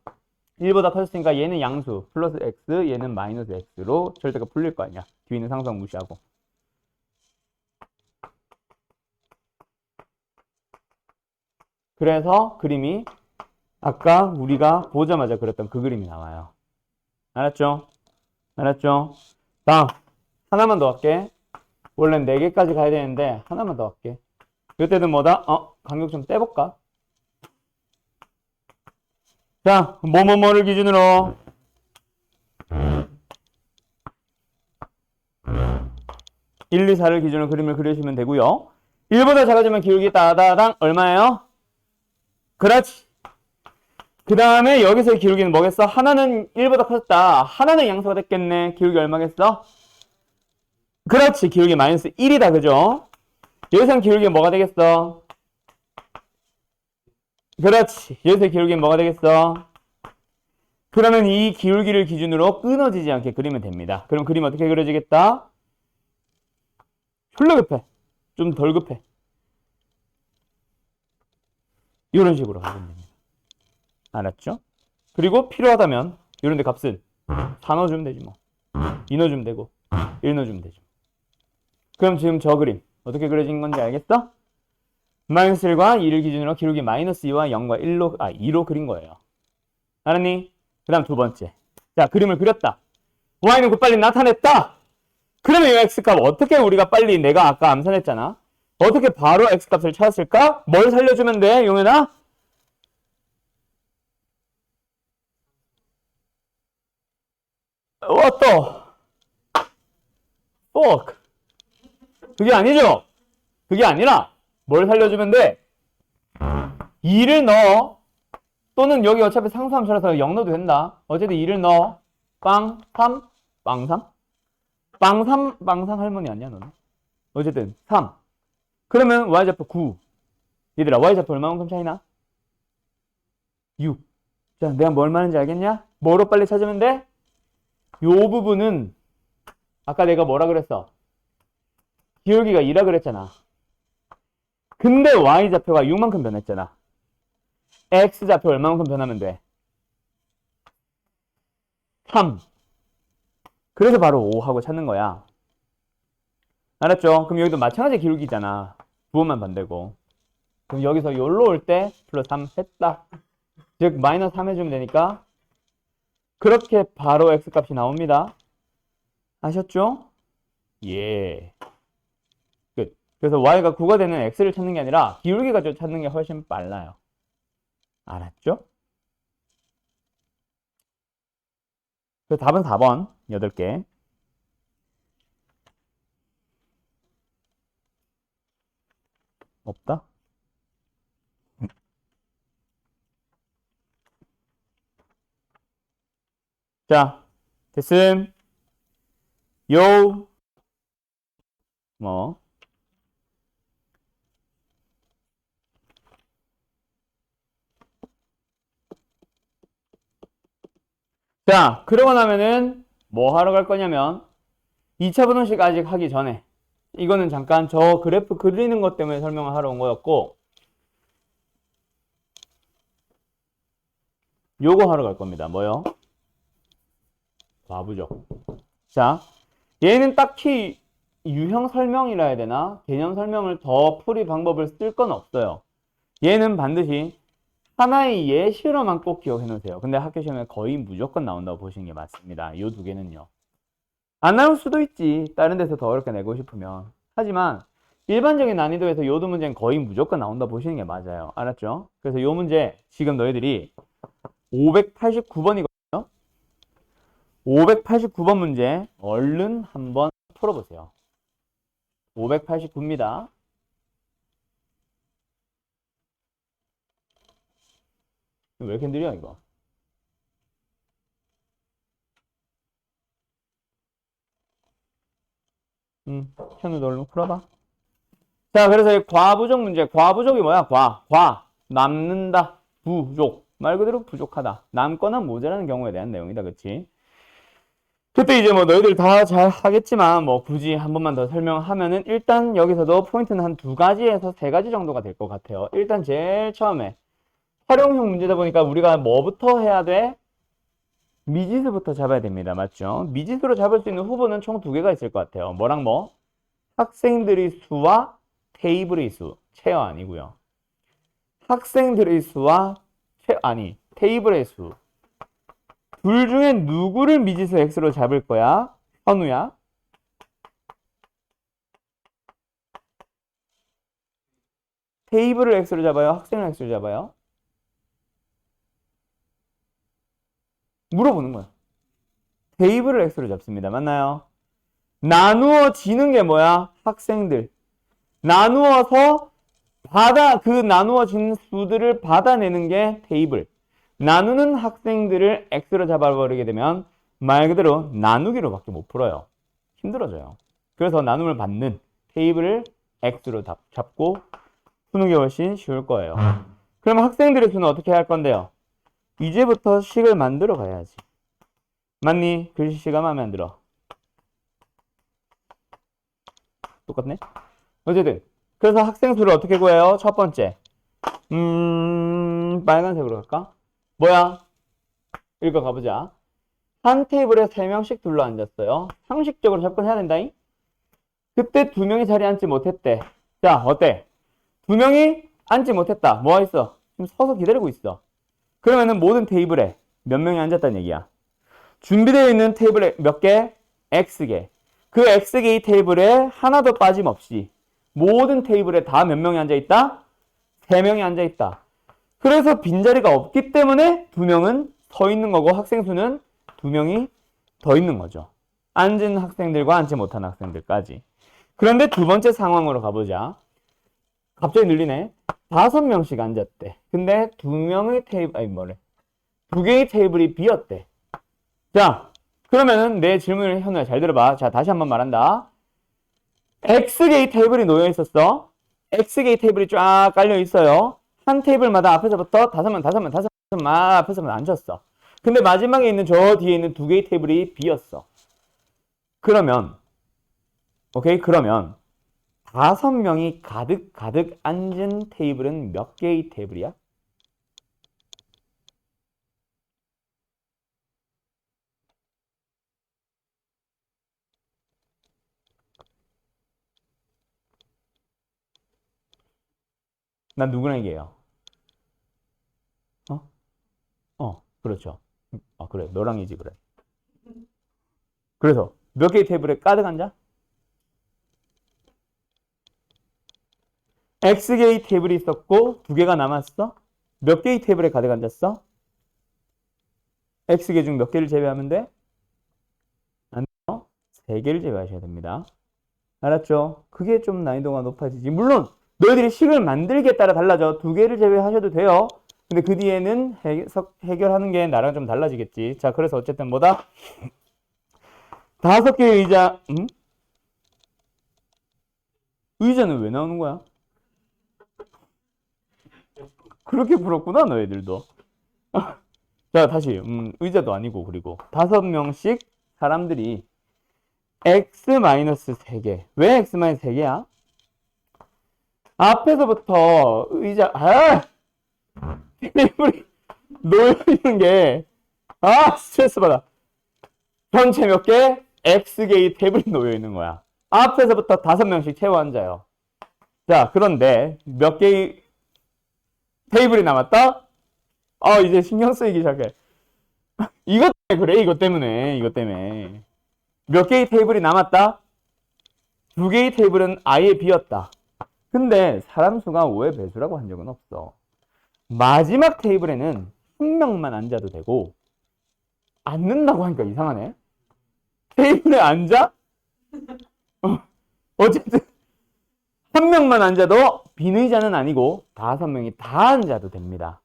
1보다 커졌으니까 얘는 양수 플러스 x, 얘는 마이너스 x로 절대값 풀릴 거 아니야. 뒤에 있는 상수항 무시하고. 그래서 그림이 아까 우리가 보자마자 그렸던 그 그림이 나와요. 알았죠? 알았죠? 다음 하나만 더 할게. 원래 4개까지 가야 되는데 하나만 더 할게. 이때는 뭐다? 간격 좀 떼볼까? 자, 뭐뭐뭐를 기준으로 1, 2, 4를 기준으로 그림을 그리시면 되고요. 1보다 작아지면 기울기 따다당 얼마예요? 그렇지. 그 다음에 여기서의 기울기는 뭐겠어? 하나는 1보다 커졌다. 하나는 양수가 됐겠네. 기울기 얼마겠어? 그렇지. 기울기 마이너스 1이다. 그죠? 여기서는 기울기가 뭐가 되겠어? 그렇지. 여기서의 기울기는 뭐가 되겠어? 그러면 이 기울기를 기준으로 끊어지지 않게 그리면 됩니다. 그럼 그림 어떻게 그려지겠다? 졸라 급해. 좀 덜 급해. 이런 식으로 하면 됩니다. 알았죠? 그리고 필요하다면 이런 데 값은 4 넣어주면 되지 뭐. 2 넣어주면 되고 1 넣어주면 되죠. 그럼 지금 저 그림 어떻게 그려진 건지 알겠어? 마이너스 1과 2를 기준으로 기울기 마이너스 2와 0과 2로 그린 거예요. 알았니? 그 다음 두 번째. 자, 그림을 그렸다. y는 곧 빨리 나타냈다. 그러면 이 x값 어떻게 우리가 빨리 내가 아까 암산했잖아. 어떻게 바로 x값을 찾았을까? 뭘 살려주면 돼, 용현아? 또? fuck. 그게 아니죠? 그게 아니라 뭘 살려주면 돼? 2를 넣어. 또는 여기 어차피 상수함수라서 0 넣어도 된다. 어쨌든 2를 넣어. 빵 3, 빵 3. 빵 3, 빵 3 할머니 아니야 너는? 어쨌든 3. 그러면 y좌표 9. 얘들아 y좌표 얼마만큼 차이나? 6. 자, 내가 뭘 말하는지 알겠냐? 뭐로 빨리 찾으면 돼? 요 부분은 아까 내가 뭐라 그랬어? 기울기가 2라 그랬잖아. 근데 y좌표가 6만큼 변했잖아. x좌표 얼마만큼 변하면 돼? 3. 그래서 바로 5 하고 찾는 거야. 알았죠? 그럼 여기도 마찬가지 기울기잖아. 부호만 반대고. 그럼 여기서 여기로 올 때 플러스 3 했다. 즉 마이너스 3 해주면 되니까 그렇게 바로 x값이 나옵니다. 아셨죠? 예. 끝. 그래서 y가 9가 되는 x를 찾는 게 아니라 기울기가 찾는 게 훨씬 빨라요. 알았죠? 그래서 답은 4번 8개. 없다? 자, 됐음. 요. 뭐. 자, 그러고 나면은 뭐 하러 갈 거냐면 2차 분원식 아직 하기 전에 이거는 잠깐 저 그래프 그리는 것 때문에 설명을 하러 온 거였고 요거 하러 갈 겁니다. 뭐요? 과부족. 자, 얘는 딱히 유형 설명이라 해야 되나? 개념 설명을 더 풀이 방법을 쓸 건 없어요. 얘는 반드시 하나의 예시로만 꼭 기억해 놓으세요. 근데 학교 시험에 거의 무조건 나온다고 보시는 게 맞습니다. 요 두 개는요. 안 나올 수도 있지. 다른 데서 더 어렵게 내고 싶으면. 하지만 일반적인 난이도에서 요 두 문제는 거의 무조건 나온다 보시는 게 맞아요. 알았죠? 그래서 요 문제 지금 너희들이 589번이거든요. 589번 문제 얼른 한번 풀어보세요. 589입니다. 왜 이렇게 느려 이거? 현우도 얼른 풀어봐. 자, 그래서 이 과부족 문제. 과부족이 뭐야? 남는다. 부족. 말 그대로 부족하다. 남거나 모자라는 경우에 대한 내용이다. 그치? 그때 이제 뭐 너희들 다 잘 하겠지만 뭐 굳이 한 번만 더 설명하면은 일단 여기서도 포인트는 한 2가지에서 3가지 정도가 될 것 같아요. 일단 제일 처음에 활용형 문제다 보니까 우리가 뭐부터 해야 돼? 미지수부터 잡아야 됩니다. 맞죠? 미지수로 잡을 수 있는 후보는 총 2개가 있을 것 같아요. 뭐랑 뭐? 학생들의 수와 테이블의 수. 체어 아니고요. 학생들의 수와 테이블의 수. 둘 중에 누구를 미지수 x로 잡을 거야? 현우야? 테이블을 x로 잡아요? 학생을 x로 잡아요? 물어보는 거야. 테이블을 x로 잡습니다. 맞나요? 나누어지는 게 뭐야? 학생들. 나누어서 그 나누어진 수들을 받아내는 게 테이블. 나누는 학생들을 x로 잡아버리게 되면 말 그대로 나누기로밖에 못 풀어요. 힘들어져요. 그래서 나눔을 받는 테이블을 x로 잡고 푸는 게 훨씬 쉬울 거예요. 그럼 학생들의 수는 어떻게 할 건데요? 이제부터 식을 만들어 가야지. 맞니? 글씨가 마음에 안 들어. 똑같네? 어쨌든 그래서 학생 수를 어떻게 구해요? 첫 번째 빨간색으로 갈까? 뭐야? 읽어 가보자. 한 테이블에 3명씩 둘러앉았어요. 상식적으로 접근해야 된다잉? 그때 2명이 자리에 앉지 못했대. 자, 어때? 2명이 앉지 못했다. 뭐가 있어? 지금 서서 기다리고 있어. 그러면은 모든 테이블에 몇 명이 앉았다는 얘기야. 준비되어 있는 테이블에 몇 개? X개. 그 X개의 테이블에 하나도 빠짐없이 모든 테이블에 다 몇 명이 앉아있다? 3명이 앉아있다. 그래서 빈자리가 없기 때문에 2명은 서 있는 거고 학생 수는 2명이 더 있는 거죠. 앉은 학생들과 앉지 못한 학생들까지. 그런데 두 번째 상황으로 가보자. 갑자기 늘리네. 5명씩 앉았대. 근데 2명의 테이블, 2개의 테이블이 비었대. 자, 그러면은 내 질문을 현우야 잘 들어봐. 자, 다시 한번 말한다. X개의 테이블이 놓여 있었어. X개의 테이블이 쫙 깔려 있어요. 한 테이블마다 앞에서부터 5명 앞에서부터 앉았어. 근데 마지막에 있는 저 뒤에 있는 2개의 테이블이 비었어. 그러면 오케이? 그러면 5명이 가득 앉은 테이블은 몇 개의 테이블이야? 난 누구랑 얘기해요? 그렇죠. 그래. 너랑이지, 그래. 그래서 몇 개의 테이블에 가득 앉아? X개의 테이블이 있었고 2개가 남았어? 몇 개의 테이블에 가득 앉았어? X개 중 몇 개를 제외하면 돼? 안 돼요? 3개를 제외하셔야 됩니다. 알았죠? 그게 좀 난이도가 높아지지. 물론 너희들이 식을 만들기에 따라 달라져. 2개를 제외하셔도 돼요. 근데 그 뒤에는 해결하는 게 나랑 좀 달라지겠지. 자, 그래서 어쨌든 뭐다? 5개의 의자, 의자는 왜 나오는 거야? 그렇게 풀었구나, 너희들도. 자, 다시, 의자도 아니고, 그리고 5명씩 사람들이 x-3개. 왜 x-3개야? 앞에서부터 의자, 테이블이 놓여있는 게, 스트레스 받아. 전체 몇 개? X개의 테이블이 놓여있는 거야. 앞에서부터 5명씩 채워 앉아요. 자, 그런데 몇 개의 테이블이 남았다? 이제 신경 쓰이기 시작해. 이것 때문에 그래, 이것 때문에. 몇 개의 테이블이 남았다? 2개의 테이블은 아예 비었다. 근데 사람 수가 5의 배수라고 한 적은 없어. 마지막 테이블에는 1명만 앉아도 되고, 앉는다고 하니까 이상하네. 테이블에 앉아? 어쨌든 1명만 앉아도 빈 의자는 아니고 5명이 다 앉아도 됩니다.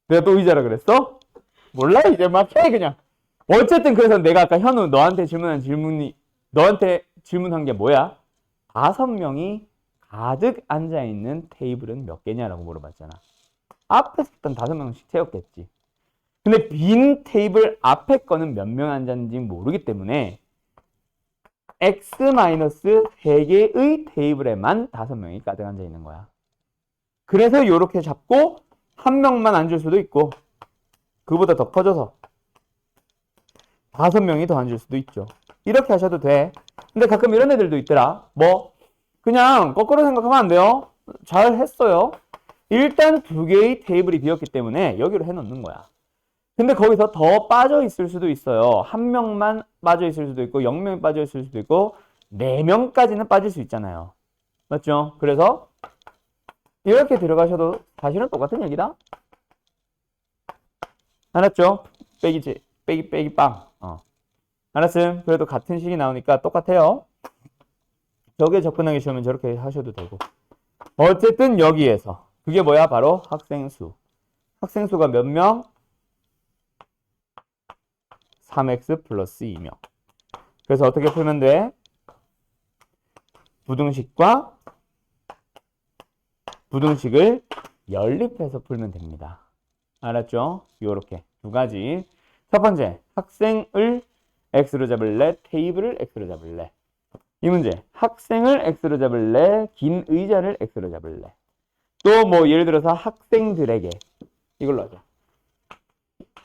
내가 또 의자라 그랬어? 몰라, 이제 막 해 그냥. 어쨌든 그래서 내가 아까 현우 너한테 질문한 게 뭐야? 5명이 가득 앉아있는 테이블은 몇 개냐라고 물어봤잖아. 앞에서 일단 5명씩 채웠겠지. 근데 빈 테이블 앞에 거는 몇 명 앉았는지 모르기 때문에 x-3개의 테이블에만 5명이 가득 앉아 있는 거야. 그래서 이렇게 잡고 1명만 앉을 수도 있고 그보다 더 커져서 5명이 더 앉을 수도 있죠. 이렇게 하셔도 돼. 근데 가끔 이런 애들도 있더라. 그냥 거꾸로 생각하면 안 돼요. 잘 했어요. 일단 두 개의 테이블이 비었기 때문에 여기로 해놓는 거야. 근데 거기서 더 빠져 있을 수도 있어요. 한 명만 빠져 있을 수도 있고 0명이 빠져 있을 수도 있고 4명까지는 빠질 수 있잖아요. 맞죠? 그래서 이렇게 들어가셔도 사실은 똑같은 얘기다. 알았죠? 빼기지. 빼기 빵. 알았음? 그래도 같은 식이 나오니까 똑같아요. 저게 접근하기 쉬우면 저렇게 하셔도 되고. 어쨌든 여기에서 그게 뭐야? 바로 학생수. 학생수가 몇 명? 3x 플러스 2명. 그래서 어떻게 풀면 돼? 부등식과 부등식을 연립해서 풀면 됩니다. 알았죠? 요렇게 두 가지. 첫 번째, 학생을 x로 잡을래? 테이블을 x로 잡을래? 이 문제, 학생을 x로 잡을래? 긴 의자를 x로 잡을래? 또 뭐 예를 들어서 학생들에게 이걸로 하자.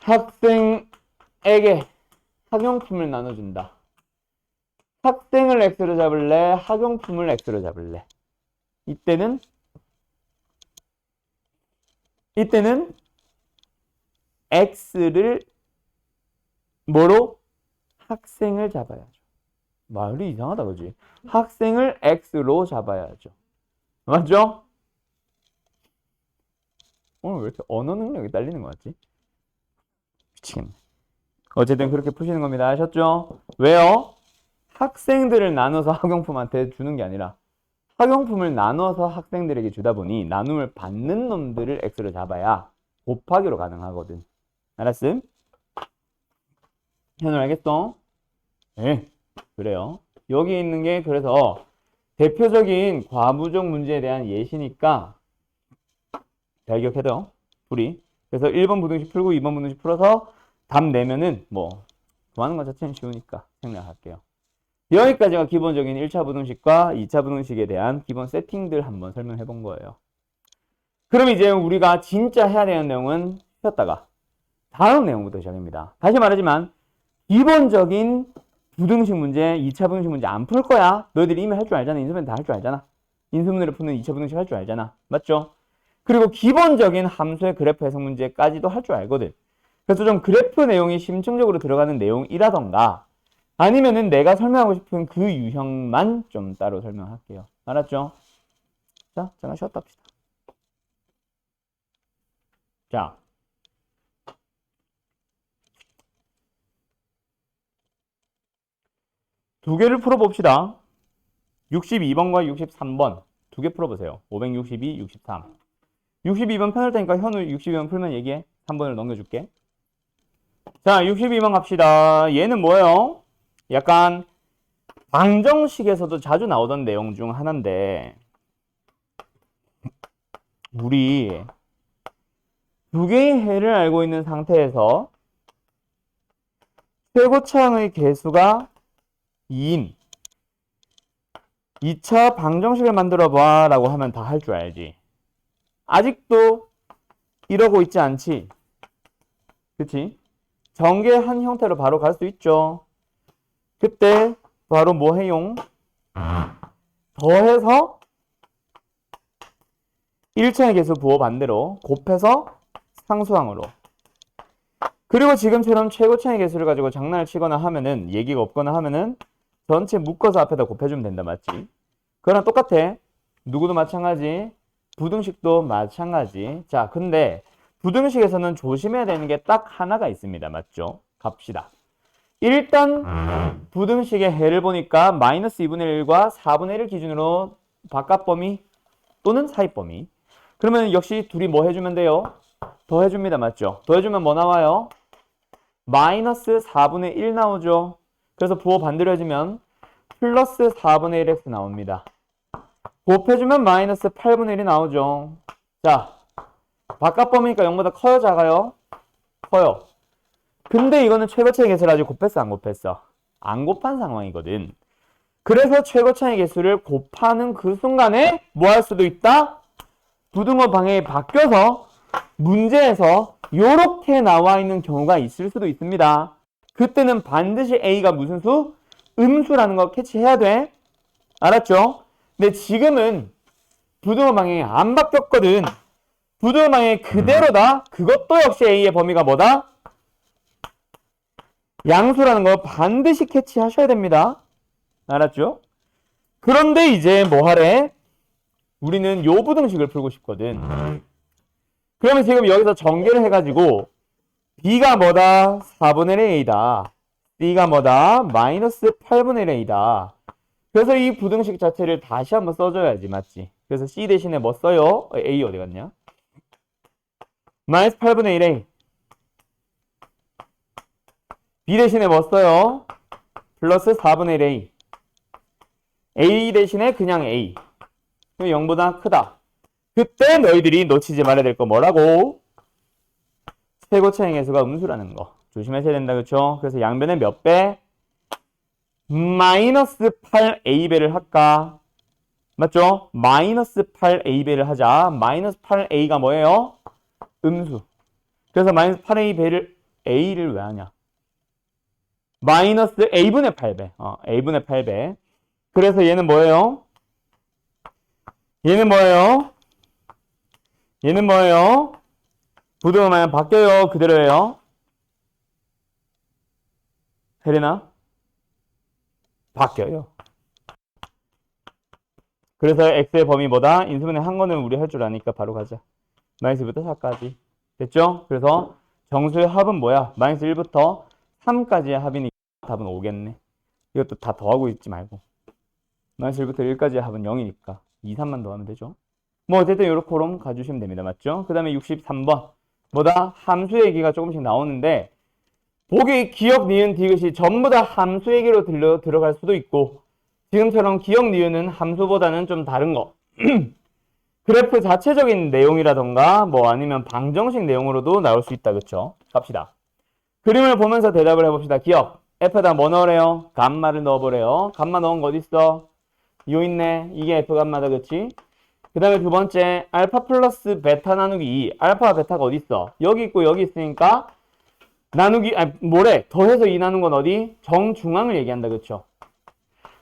학생에게 학용품을 나눠준다. 학생을 x로 잡을래? 학용품을 x로 잡을래? 이때는 x를 뭐로? 학생을 잡아야죠. 말이 이상하다, 그지? 학생을 x로 잡아야죠. 맞죠? 오늘 왜 이렇게 언어 능력이 딸리는 것 같지? 미치겠네. 어쨌든 그렇게 푸시는 겁니다. 아셨죠? 왜요? 학생들을 나눠서 학용품한테 주는 게 아니라 학용품을 나눠서 학생들에게 주다 보니 나눔을 받는 놈들을 x로 잡아야 곱하기로 가능하거든. 알았음? 현우 알겠어? 네, 그래요. 여기 있는 게 그래서 대표적인 과부족 문제에 대한 예시니까 잘 기억해둬요. 풀이. 그래서 1번 부등식 풀고 2번 부등식 풀어서 답 내면은 뭐 구하는 것 자체는 쉬우니까 생략할게요. 여기까지가 기본적인 1차 부등식과 2차 부등식에 대한 기본 세팅들 한번 설명해 본 거예요. 그럼 이제 우리가 진짜 해야 되는 내용은 쉬었다가 다음 내용부터 시작합니다. 다시 말하지만 기본적인 부등식 문제, 2차 부등식 문제 안 풀 거야. 너희들이 이미 할 줄 알잖아. 인수분해 다 할 줄 알잖아. 인수분해를 푸는 2차 부등식 할 줄 알잖아. 맞죠? 그리고 기본적인 함수의 그래프 해석 문제까지도 할 줄 알거든. 그래서 좀 그래프 내용이 심층적으로 들어가는 내용이라던가 아니면은 내가 설명하고 싶은 그 유형만 좀 따로 설명할게요. 알았죠? 자, 잠깐 쉬었다 합시다. 자. 두 개를 풀어봅시다. 62번과 63번 두 개 풀어보세요. 562, 63. 62번 편할 테니까 현우 62번 풀면 얘기해. 3번을 넘겨줄게. 자, 62번 갑시다. 얘는 뭐예요? 약간 방정식에서도 자주 나오던 내용 중 하나인데 우리 두 개의 해를 알고 있는 상태에서 최고차항의 개수가 2인 2차 방정식을 만들어 봐 라고 하면 다 할 줄 알지. 아직도 이러고 있지 않지? 그치? 정계한 형태로 바로 갈 수 있죠. 그때 바로 뭐 해용? 더해서 1차의 개수 부호 반대로 곱해서 상수항으로. 그리고 지금처럼 최고차의 개수를 가지고 장난을 치거나 하면은 얘기가 없거나 하면은 전체 묶어서 앞에다 곱해주면 된다. 맞지? 그거랑 똑같아. 누구도 마찬가지. 부등식도 마찬가지. 자, 근데 부등식에서는 조심해야 되는 게 딱 하나가 있습니다. 맞죠? 갑시다. 일단 부등식의 해를 보니까 마이너스 2분의 1과 4분의 1을 기준으로 바깥 범위 또는 사이 범위. 그러면 역시 둘이 뭐 해주면 돼요? 더해줍니다. 맞죠? 더해주면 뭐 나와요? 마이너스 4분의 1 나오죠? 그래서 부호 반대로 해주면 플러스 4분의 1x 나옵니다. 곱해주면 마이너스 8분의 1이 나오죠. 자, 바깥 범위니까 0보다 커요? 작아요? 커요. 근데 이거는 최고차의 개수를 아직 곱했어? 안 곱했어? 안 곱한 상황이거든. 그래서 최고차의 개수를 곱하는 그 순간에 뭐 할 수도 있다? 부등호 방향이 바뀌어서 문제에서 요렇게 나와 있는 경우가 있을 수도 있습니다. 그때는 반드시 A가 무슨 수? 음수라는 거 캐치해야 돼. 알았죠? 근데 지금은 부등호 방향이 안 바뀌었거든. 부등호방이 그대로다. 그것도 역시 A의 범위가 뭐다? 양수라는 거 반드시 캐치하셔야 됩니다. 알았죠? 그런데 이제 뭐 하래? 우리는 요 부등식을 풀고 싶거든. 그러면 지금 여기서 전개를 해가지고 B가 뭐다? 4분의 1의 A다. C가 뭐다? 마이너스 8분의 1의 A다. 그래서 이 부등식 자체를 다시 한번 써줘야지, 맞지? 그래서 C 대신에 뭐 써요? A 어디 갔냐? 마이너스 8분의 1A. B 대신에 뭐 써요? 플러스 4분의 1A. A 대신에 그냥 A. 0보다 크다. 그때 너희들이 놓치지 말아야 될 거 뭐라고? 최고차의 계수가 음수라는 거. 조심하셔야 된다, 그쵸? 그래서 양변에 몇 배? 마이너스 8A배를 할까? 맞죠? 마이너스 8A배를 하자. 마이너스 8A가 뭐예요? 음수. 그래서 마이너스 8A배를 A를 왜 하냐? 마이너스 A분의 8배. A분의 8배. 그래서 얘는 뭐예요? 얘는 뭐예요? 얘는 뭐예요? 부등호만 바뀌어요? 그대로예요? 혜린아? 바뀌어요. 그래서 x의 범위 뭐다? 인수분해 한 거는 우리 할 줄 아니까 바로 가자. 마이너스부터 4까지. 됐죠? 그래서 정수의 합은 뭐야? 마이너스 1부터 3까지의 합이니까 답은 5겠네. 이것도 다 더하고 있지 말고. 마이너스 1부터 1까지의 합은 0이니까 2, 3만 더하면 되죠. 뭐 어쨌든 요렇게 그럼 가주시면 됩니다. 맞죠? 그 다음에 63번. 뭐다? 함수 얘기가 조금씩 나오는데 보기 기억, 니은, 디귿이 전부 다 함수 얘기로 들어갈 수도 있고 지금처럼 기억, 니은은 함수보다는 좀 다른 거. 그래프 자체적인 내용이라던가 뭐 아니면 방정식 내용으로도 나올 수 있다. 그쵸? 갑시다. 그림을 보면서 대답을 해봅시다. 기억. F에다 뭐 넣으래요? 감마를 넣어보래요. 감마 넣은 거 어딨어? 요 있네. 이게 F 감마다. 그치? 그 다음에 두 번째 알파 플러스 베타 나누기 2. 알파와 베타가 어딨어? 여기 있고 여기 있으니까 나누기 뭐래? 더해서 2 나눈 건 어디? 정중앙을 얘기한다. 그쵸?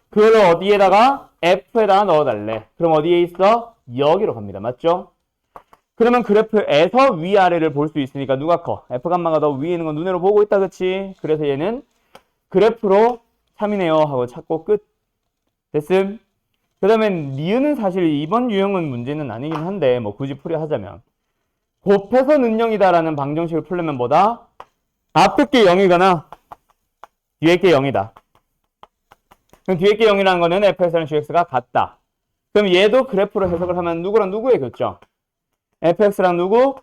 그걸 어디에다가? F에다가 넣어달래. 그럼 어디에 있어? 여기로 갑니다. 맞죠? 그러면 그래프에서 위아래를 볼 수 있으니까 누가 커? F감마가 더 위에 있는 건 눈으로 보고 있다. 그치? 그래서 얘는 그래프로 3이네요 하고 찾고 끝. 됐음? 그 다음에 니은은 사실 이번 유형은 문제는 아니긴 한데 뭐 굳이 풀이하자면 곱해서 는영이다라는 방정식을 풀려면 뭐다? 앞에 게 0이거나 뒤에 게 0이다. 그럼 뒤에 게 0이라는 거는 fx랑 gx가 같다. 그럼 얘도 그래프로 해석을 하면 누구랑 누구의 교점? fx랑 누구?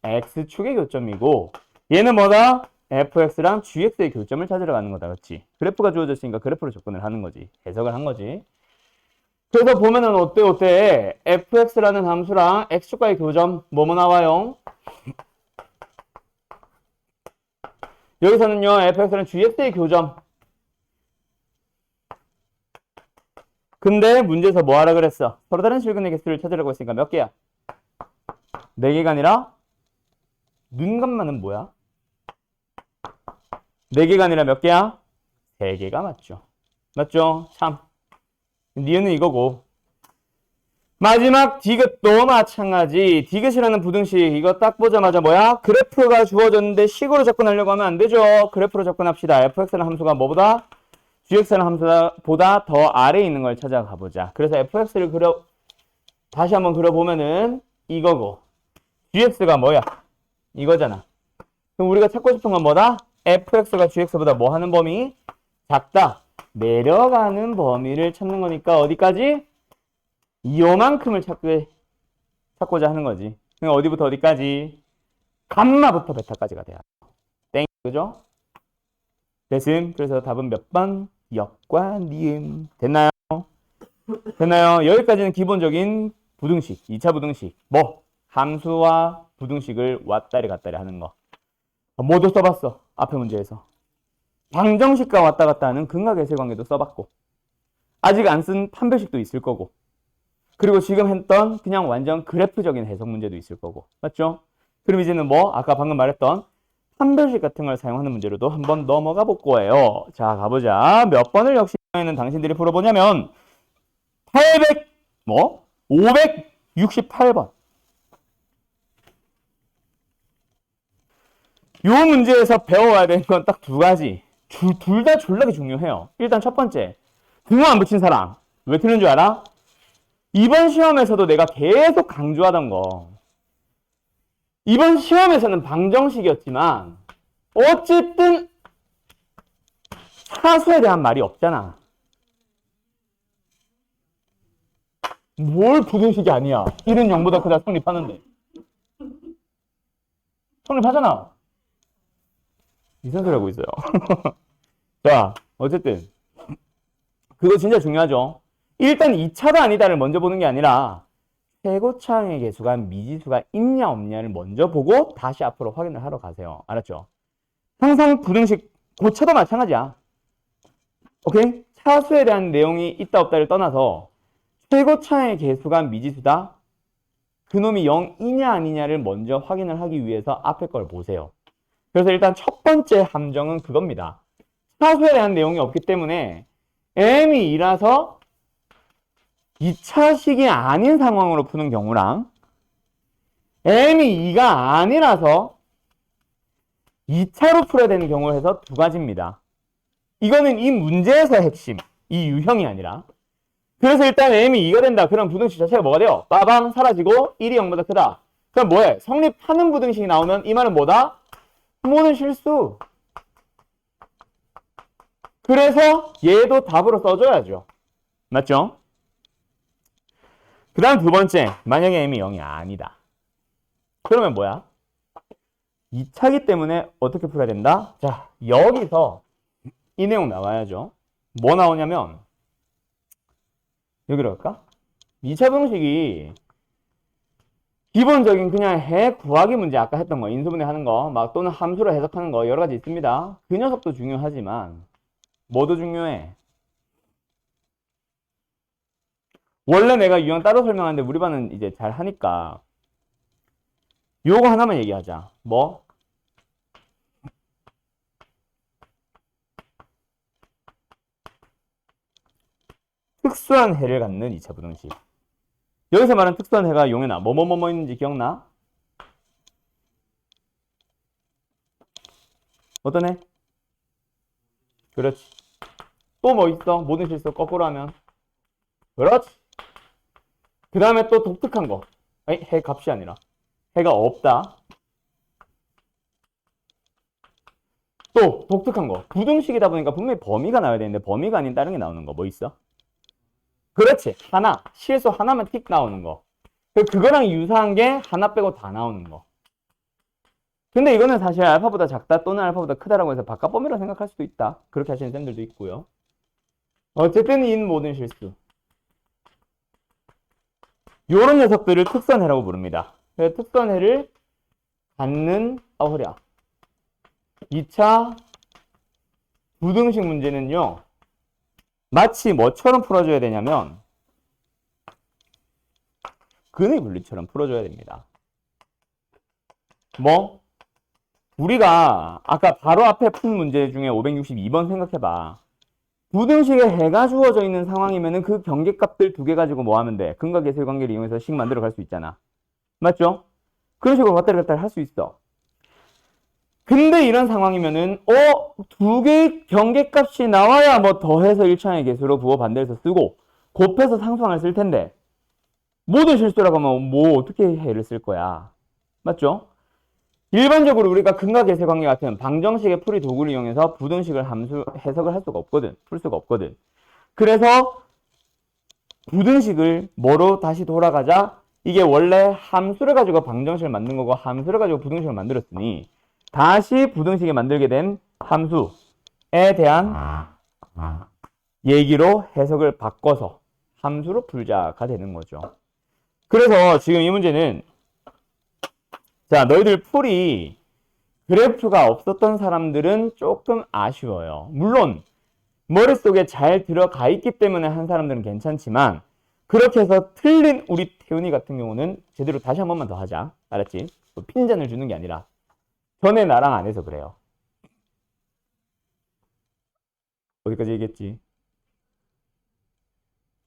x축의 교점이고 얘는 뭐다? fx랑 gx의 교점을 찾으러 가는 거다. 그렇지? 그래프가 주어졌으니까 그래프로 접근을 하는 거지. 해석을 한 거지. 그래서 보면은 어때? fx라는 함수랑 x축과의 교점 뭐뭐 나와요? 여기서는요 fx랑 gx의 교점. 근데 문제에서 뭐 하라 그랬어? 서로 다른 실근의 개수를 찾으라고 했으니까 몇 개야? 4개가 아니라 눈감마는 뭐야? 4개가 아니라 몇 개야? 3개가 맞죠. 맞죠? 참. 니은은 이거고. 마지막 디귿도 마찬가지. 디귿이라는 부등식 이거 딱 보자마자 뭐야? 그래프가 주어졌는데 식으로 접근하려고 하면 안 되죠. 그래프로 접근합시다. fx라는 함수가 뭐보다? gx라는 함수보다 더 아래에 있는 걸 찾아가 보자. 그래서 fx를 다시 한번 그려보면은 이거고 gx가 뭐야? 이거잖아. 그럼 우리가 찾고 싶은 건 뭐다? fx가 gx보다 뭐 하는 범위? 작다. 내려가는 범위를 찾는 거니까 어디까지? 요만큼을 찾고자 하는 거지. 그럼 어디부터 어디까지? 감마부터 베타까지가 돼야 땡. 그죠? 됐음. 그래서 답은 몇 번? 역과 니은. 됐나요? 됐나요? 여기까지는 기본적인 부등식, 2차 부등식. 뭐? 함수와 부등식을 왔다리 갔다리 하는 거. 모두 써봤어. 앞에 문제에서. 방정식과 왔다 갔다 하는 근각외세 관계도 써봤고. 아직 안 쓴 판별식도 있을 거고. 그리고 지금 했던 그냥 완전 그래프적인 해석 문제도 있을 거고. 맞죠? 그럼 이제는 뭐? 아까 방금 말했던 판별식 같은 걸 사용하는 문제로도 한번 넘어가 볼 거예요. 자, 가보자. 몇 번을 역시 는 당신들이 풀어보냐면 568번. 요 문제에서 배워야 되는 건 딱 두 가지. 둘 다 졸라게 중요해요. 일단 첫 번째, 등호 안 붙인 사람. 왜 틀린 줄 알아? 이번 시험에서도 내가 계속 강조하던 거. 이번 시험에서는 방정식이었지만 어쨌든 차수에 대한 말이 없잖아. 뭘 부등식이 아니야. 1은 0보다 크다 성립하는데. 성립하잖아. 이상한 소리 하고 있어요. 자, 어쨌든 그거 진짜 중요하죠. 일단 2차가 아니다를 먼저 보는 게 아니라 최고차항의 개수가 미지수가 있냐 없냐를 먼저 보고 다시 앞으로 확인을 하러 가세요. 알았죠? 항상 부등식 고차도 마찬가지야. 오케이? 차수에 대한 내용이 있다 없다를 떠나서 최고차항의 개수가 미지수다. 그놈이 0이냐 아니냐를 먼저 확인을 하기 위해서 앞에 걸 보세요. 그래서 일단 첫 번째 함정은 그겁니다. 차수에 대한 내용이 없기 때문에 m이 2라서 2차식이 아닌 상황으로 푸는 경우랑 m이 2가 아니라서 2차로 풀어야 되는 경우를 해서 두 가지입니다. 이거는 이 문제에서 핵심, 이 유형이 아니라. 그래서 일단 m이 2가 된다. 그럼 부등식 자체가 뭐가 돼요? 빠방 사라지고 1이 0보다 크다. 그럼 뭐해? 성립하는 부등식이 나오면 이 말은 뭐다? 모든 실수. 그래서 얘도 답으로 써줘야죠. 맞죠? 그 다음 두 번째, 만약에 m이 0이 아니다. 그러면 뭐야? 2차기 때문에 어떻게 풀어야 된다? 자, 여기서 이 내용 나와야죠. 뭐 나오냐면 여기로 갈까? 2차 방식이 기본적인 그냥 해 구하기 문제 아까 했던 거 인수분해 하는 거 막 또는 함수로 해석하는 거 여러 가지 있습니다. 그 녀석도 중요하지만 뭐도 중요해? 원래 내가 유형 따로 설명하는데 우리 반은 이제 잘 하니까 요거 하나만 얘기하자. 뭐? 특수한 해를 갖는 2차 부등식. 여기서 말하는 특수한 해가 용해나 뭐뭐뭐뭐 있는지 기억나? 어떤 해? 그렇지. 또 뭐 있어? 모든 실수 거꾸로 하면 그렇지. 그 다음에 또 독특한 거. 아니, 해 값이 아니라 해가 없다. 또 독특한 거. 부등식이다 보니까 분명히 범위가 나와야 되는데 범위가 아닌 다른 게 나오는 거 뭐 있어? 그렇지. 하나. 실수 하나만 틱 나오는 거. 그거랑 유사한 게 하나 빼고 다 나오는 거. 근데 이거는 사실 알파보다 작다 또는 알파보다 크다라고 해서 바깥 범위라고 생각할 수도 있다. 그렇게 하시는 쌤들도 있고요. 어쨌든 인 모든 실수. 요런 녀석들을 특선해라고 부릅니다. 그래서 특선해를 갖는 허랴. 2차 부등식 문제는요. 마치 뭐처럼 풀어줘야 되냐면 근의 분리처럼 풀어줘야 됩니다. 뭐? 우리가 아까 바로 앞에 푼 문제 중에 562번 생각해봐. 부등식에 해가 주어져 있는 상황이면은 그 경계값들 두 개 가지고 뭐 하면 돼? 근과 계수의 관계를 이용해서 식 만들어 갈 수 있잖아. 맞죠? 그런 식으로 왔다리 갔다리 할 수 있어. 근데 이런 상황이면은 두 개의 경계값이 나와야 뭐 더해서 1차의 개수로 부호 반대해서 쓰고 곱해서 상수항을 쓸 텐데 모든 실수라고 하면 뭐 어떻게 해를 쓸 거야. 맞죠? 일반적으로 우리가 근과 계수의 관계 같은 방정식의 풀이 도구를 이용해서 부등식을 해석을 할 수가 없거든. 풀 수가 없거든. 그래서 부등식을 뭐로 다시 돌아가자? 이게 원래 함수를 가지고 방정식을 만든 거고 함수를 가지고 부등식을 만들었으니 다시 부등식을 만들게 된 함수에 대한 얘기로 해석을 바꿔서 함수로 풀자가 되는 거죠. 그래서 지금 이 문제는 자, 너희들 풀이 그래프가 없었던 사람들은 조금 아쉬워요. 물론 머릿속에 잘 들어가 있기 때문에 한 사람들은 괜찮지만 그렇게 해서 틀린 우리 태훈이 같은 경우는 제대로 다시 한 번만 더 하자. 알았지? 뭐 핀잔을 주는 게 아니라 전에 나랑 안 해서 그래요. 어디까지 얘기했지?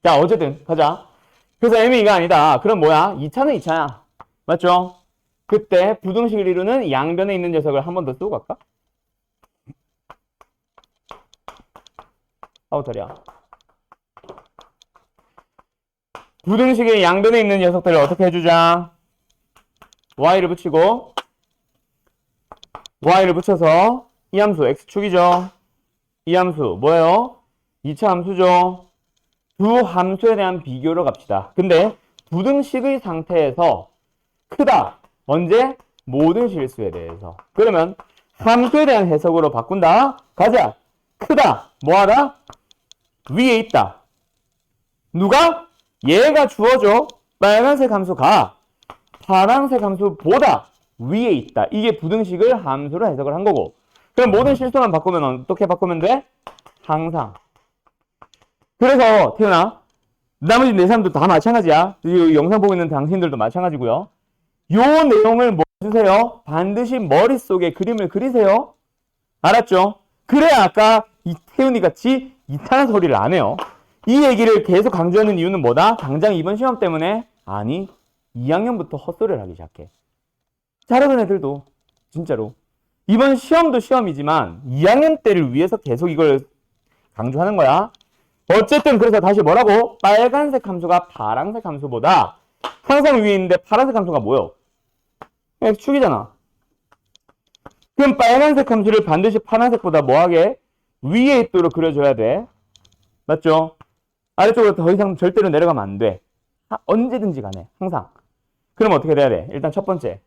자, 어쨌든 가자. 그래서 m이 2가 아니다. 그럼 뭐야? 2차는 2차야. 맞죠? 그때 부등식을 이루는 양변에 있는 녀석을 한 번 더 쓰고 갈까? 아우 다리야. 부등식의 양변에 있는 녀석들을 어떻게 해주자? y를 붙이고 y를 붙여서 이 함수 x축이죠. 이 함수 뭐예요? 2차 함수죠. 두 함수에 대한 비교로 갑시다. 근데 부등식의 상태에서 크다. 언제? 모든 실수에 대해서. 그러면 함수에 대한 해석으로 바꾼다. 가자. 크다. 뭐하다? 위에 있다. 누가? 얘가 주어져. 빨간색 함수가 파란색 함수보다 위에 있다. 이게 부등식을 함수로 해석을 한 거고. 그럼 모든 실수만 바꾸면 어떻게 바꾸면 돼? 항상. 그래서 태연아, 나머지 네 사람도 다 마찬가지야. 이 영상 보고 있는 당신들도 마찬가지고요. 요 내용을 뭐 주세요? 반드시 머릿속에 그림을 그리세요. 알았죠? 그래야 아까 이 태훈이 같이 이상한 소리를 안 해요. 이 얘기를 계속 강조하는 이유는 뭐다? 당장 이번 시험 때문에? 아니, 2학년부터 헛소리를 하기 시작해. 잘하던 애들도 진짜로 이번 시험도 시험이지만 2학년 때를 위해서 계속 이걸 강조하는 거야. 어쨌든 그래서 다시 뭐라고? 빨간색 함수가 파란색 함수보다 항상 위에 있는데 파란색 함수가 뭐요? X축이잖아. 그럼 빨간색 함수를 반드시 파란색보다 뭐하게? 위에 있도록 그려줘야 돼. 맞죠? 아래쪽으로 더 이상 절대로 내려가면 안 돼. 언제든지 간에 항상. 그럼 어떻게 돼야 돼? 일단 첫 번째,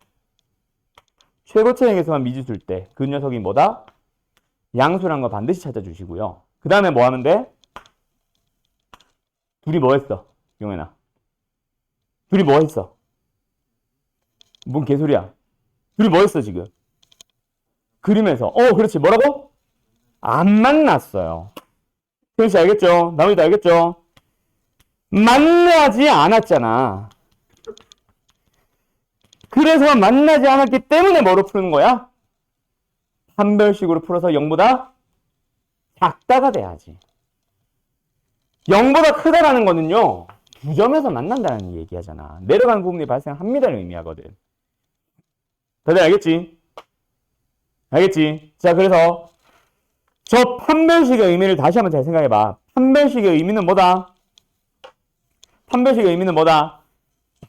최고차항에서만 미지수일 때 그 녀석이 뭐다? 양수란 거 반드시 찾아주시고요. 그 다음에 뭐 하면 돼? 둘이 뭐 했어? 용현아, 둘이 뭐 했어? 뭔 개소리야? 둘이 뭐 했어 지금? 그림에서 그렇지. 뭐라고? 안 만났어요. 태훈씨 알겠죠? 나머지도 알겠죠? 만나지 않았잖아. 그래서 만나지 않았기 때문에 뭐로 푸는 거야? 판별식으로 풀어서 0보다 작다가 돼야지. 0보다 크다라는 거는요, 두 점에서 만난다는 얘기하잖아. 내려가는 부분이 발생합니다를 의미하거든. 다들 알겠지? 알겠지? 자, 그래서 저 판별식의 의미를 다시 한번 잘 생각해봐. 판별식의 의미는 뭐다? 판별식의 의미는 뭐다?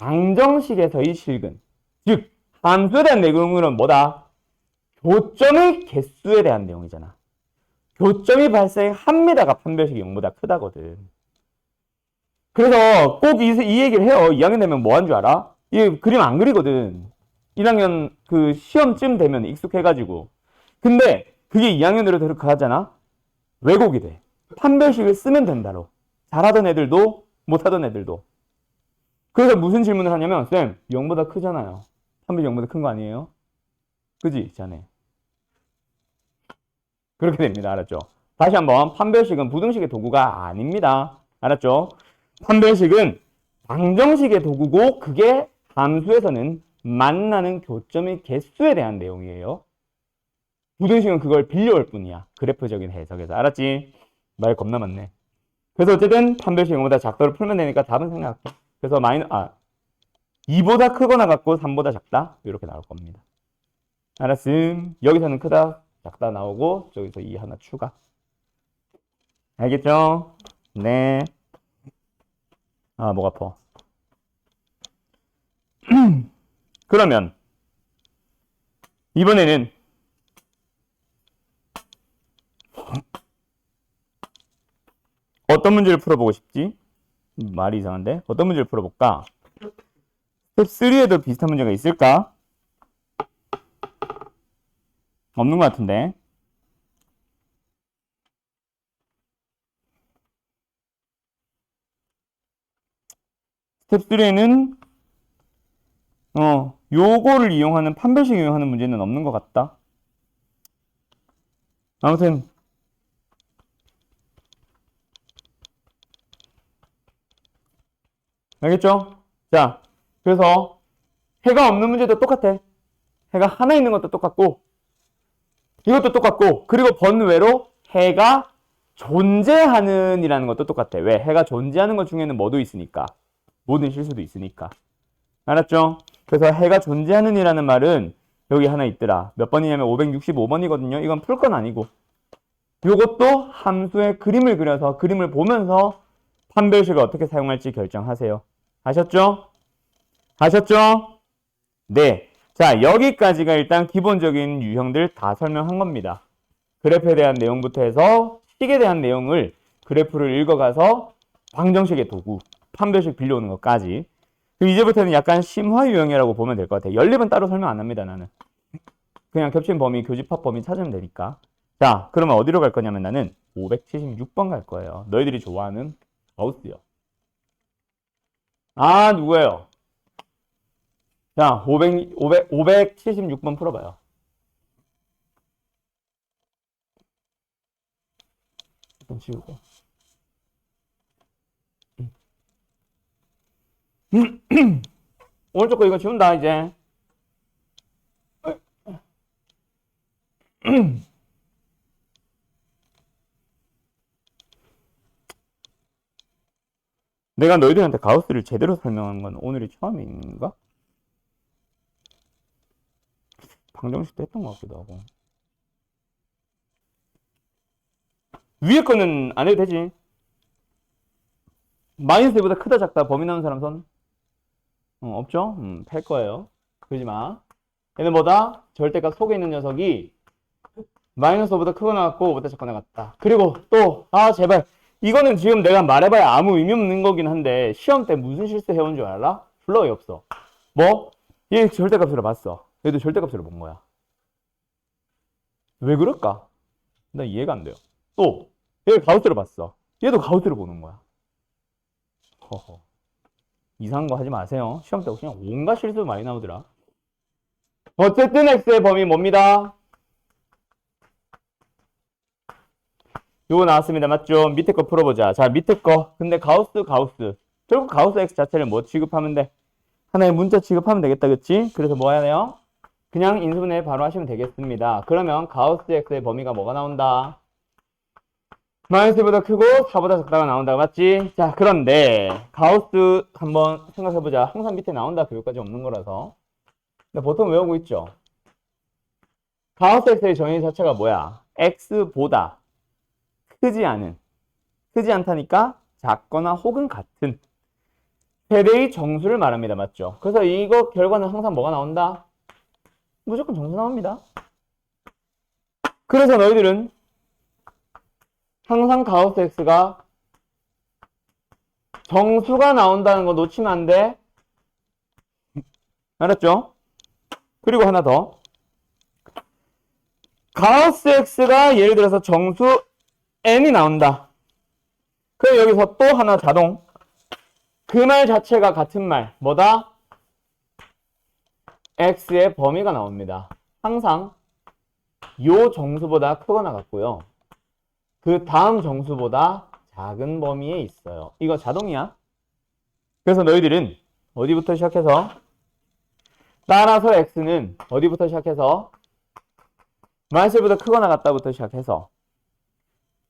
방정식에서의 실근. 즉, 함수에 대한 내용은 뭐다? 교점의 개수에 대한 내용이잖아. 교점이 발생합니다가 판별식이 0보다 크다거든. 그래서 꼭 이 얘기를 해요. 2학년 되면 뭐 한 줄 알아? 이 그림 안 그리거든. 1학년 그 시험쯤 되면 익숙해가지고. 근데 그게 2학년으로 들어가잖아? 왜곡이 돼. 판별식을 쓰면 된다로. 잘하던 애들도 못하던 애들도. 그래서 무슨 질문을 하냐면, 쌤, 0보다 크잖아요. 판별식 0보다 큰 거 아니에요? 그지? 자네. 그렇게 됩니다. 알았죠? 다시 한번, 판별식은 부등식의 도구가 아닙니다. 알았죠? 판별식은 방정식의 도구고, 그게 함수에서는 만나는 교점의 개수에 대한 내용이에요. 부등식은 그걸 빌려올 뿐이야. 그래프적인 해석에서. 알았지? 말 겁나 많네. 그래서 어쨌든 판별식 0보다 작다로 풀면 되니까 답은 생각할게. 그래서 2보다 크거나 같고 3보다 작다? 이렇게 나올 겁니다. 알았음. 여기서는 크다, 작다 나오고 저기서 2 하나 추가. 알겠죠? 네. 목 아파. 그러면 이번에는 어떤 문제를 풀어보고 싶지? 말이 이상한데? 어떤 문제를 풀어볼까? 스텝 3에도 비슷한 문제가 있을까? 없는 것 같은데. 스텝 3에는 요거를 이용하는 판별식 이용하는 문제는 없는 것 같다. 아무튼 알겠죠? 자, 그래서 해가 없는 문제도 똑같아. 해가 하나 있는 것도 똑같고 이것도 똑같고, 그리고 번외로 해가 존재하는 이라는 것도 똑같아. 왜? 해가 존재하는 것 중에는 뭐도 있으니까. 모든 실수도 있으니까. 알았죠? 그래서 해가 존재하는이라는 말은 여기 하나 있더라. 몇 번이냐면 565번이거든요. 이건 풀 건 아니고. 요것도 함수의 그림을 그려서 그림을 보면서 판별식을 어떻게 사용할지 결정하세요. 아셨죠? 아셨죠? 네. 자, 여기까지가 일단 기본적인 유형들 다 설명한 겁니다. 그래프에 대한 내용부터 해서 식에 대한 내용을 그래프를 읽어가서 방정식의 도구, 판별식 빌려오는 것까지. 그럼 이제부터는 약간 심화 유형이라고 보면 될 것 같아요. 연립은 따로 설명 안 합니다, 나는. 그냥 겹친 범위, 교집합 범위 찾으면 되니까. 자, 그러면 어디로 갈 거냐면 나는 576번 갈 거예요. 너희들이 좋아하는 가우스요. 아, 누구예요? 자, 576번 풀어봐요. 좀 지우고. 오른쪽 거 이거 지운다, 이제. 내가 너희들한테 가우스를 제대로 설명한 건 오늘이 처음인가? 방정식도 했던 것 같기도 하고. 위에 거는 안 해도 되지. 마이너스 1보다 크다 작다 범위 나오는 사람 손? 없죠? 팰 거예요. 그러지 마. 얘는 뭐다? 절대값 속에 있는 녀석이 마이너스 5보다 크거 나왔고 5보다 작거 나갔다. 그리고 또 제발 이거는 지금 내가 말해봐야 아무 의미 없는 거긴 한데 시험 때 무슨 실수 해온 줄 알아? 불러 없어. 뭐? 얘 절대값으로 봤어. 얘도 절대값으로 본 거야. 왜 그럴까? 나 이해가 안 돼요. 또 얘를 가우스로 봤어. 얘도 가우스로 보는 거야. 허허. 이상한 거 하지 마세요. 시험 때 그냥 온갖 실수 많이 나오더라. 어쨌든 x의 범위 뭡니다? 요거 나왔습니다. 맞죠? 밑에 거 풀어보자. 자, 밑에 거. 근데 가우스. 결국 가우스 x 자체를 뭐 취급하면 돼? 하나의 문자 취급하면 되겠다. 그치? 그래서 뭐 해야 돼요? 그냥 인수분해 바로 하시면 되겠습니다. 그러면 가우스 x의 범위가 뭐가 나온다? 마이너스보다 크고 4보다 작다가 나온다. 맞지? 자, 그런데 가우스 한번 생각해보자. 항상 밑에 나온다. 교육까지 없는 거라서. 근데 보통 외우고 있죠? 가우스 x의 정의 자체가 뭐야? x보다 크지 않다니까 작거나 혹은 같은 세대의 정수를 말합니다. 맞죠? 그래서 이거 결과는 항상 뭐가 나온다? 무조건 정수 나옵니다. 그래서 너희들은 항상 가우스 x가 정수가 나온다는 거 놓치면 안 돼. 알았죠? 그리고 하나 더. 가우스 x가 예를 들어서 정수 n이 나온다. 그럼 여기서 또 하나 자동. 그 말 자체가 같은 말. 뭐다? x의 범위가 나옵니다. 항상 요 정수보다 크거나 같고요. 그 다음 정수보다 작은 범위에 있어요. 이거 자동이야. 그래서 너희들은 어디부터 시작해서 따라서 x는 어디부터 시작해서 마이너스보다 크거나 같다부터 시작해서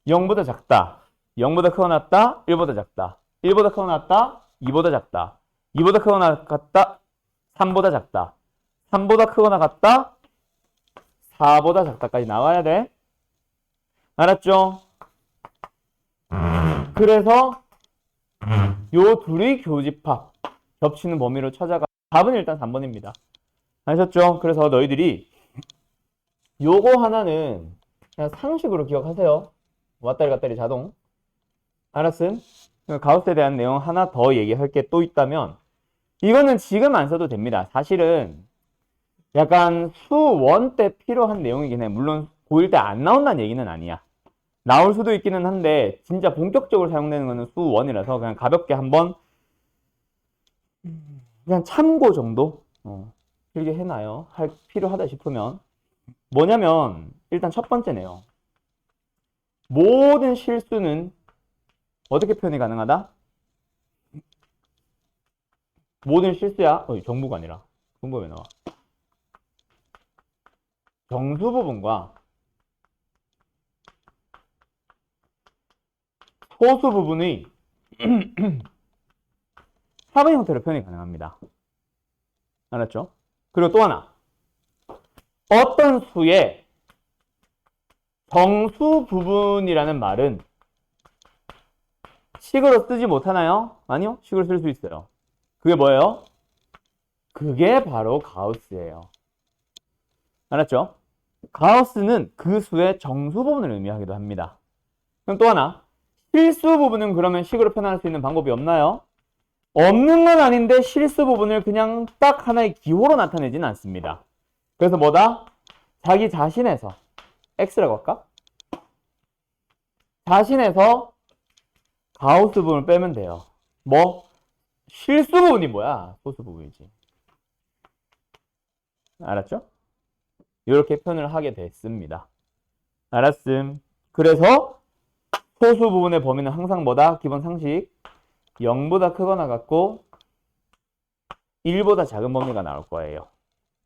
0보다 작다. 0보다 크거나 같다. 1보다 작다. 1보다 크거나 같다. 2보다 작다. 2보다 크거나 같다. 3보다 작다. 3보다 크거나 같다. 4보다 작다까지 나와야 돼. 알았죠? 그래서 요 둘의 교집합 겹치는 범위로 찾아가. 답은 일단 3번입니다. 아셨죠? 그래서 너희들이 요거 하나는 그냥 상식으로 기억하세요. 왔다리 갔다리 자동. 알았음? 가우스에 대한 내용 하나 더 얘기할 게 또 있다면 이거는 지금 안 써도 됩니다. 사실은 약간 수원 때 필요한 내용이긴 해. 물론 고1 때 안 나온다는 얘기는 아니야. 나올 수도 있기는 한데 진짜 본격적으로 사용되는 거는 수원이라서 그냥 가볍게 한번 그냥 참고 정도 길게 해놔요. 필요하다 싶으면. 뭐냐면 일단 첫 번째네요. 모든 실수는 어떻게 표현이 가능하다? 모든 실수야. 정부가 아니라 정부 왜 나와? 정수 부분과 소수 부분의 합의 형태로 표현이 가능합니다. 알았죠? 그리고 또 하나. 어떤 수의 정수 부분이라는 말은 식으로 쓰지 못하나요? 아니요. 식으로 쓸 수 있어요. 그게 뭐예요? 그게 바로 가우스예요. 알았죠? 가우스는 그 수의 정수 부분을 의미하기도 합니다. 그럼 또 하나. 실수 부분은 그러면 식으로 표현할 수 있는 방법이 없나요? 없는 건 아닌데 실수 부분을 그냥 딱 하나의 기호로 나타내지는 않습니다. 그래서 뭐다? 자기 자신에서 x라고 할까? 자신에서 가우스 부분을 빼면 돼요. 뭐? 실수 부분이 뭐야? 소수 부분이지. 알았죠? 이렇게 표현을 하게 됐습니다. 알았음. 그래서 소수 부분의 범위는 항상 뭐다? 기본 상식. 0보다 크거나 같고 1보다 작은 범위가 나올 거예요.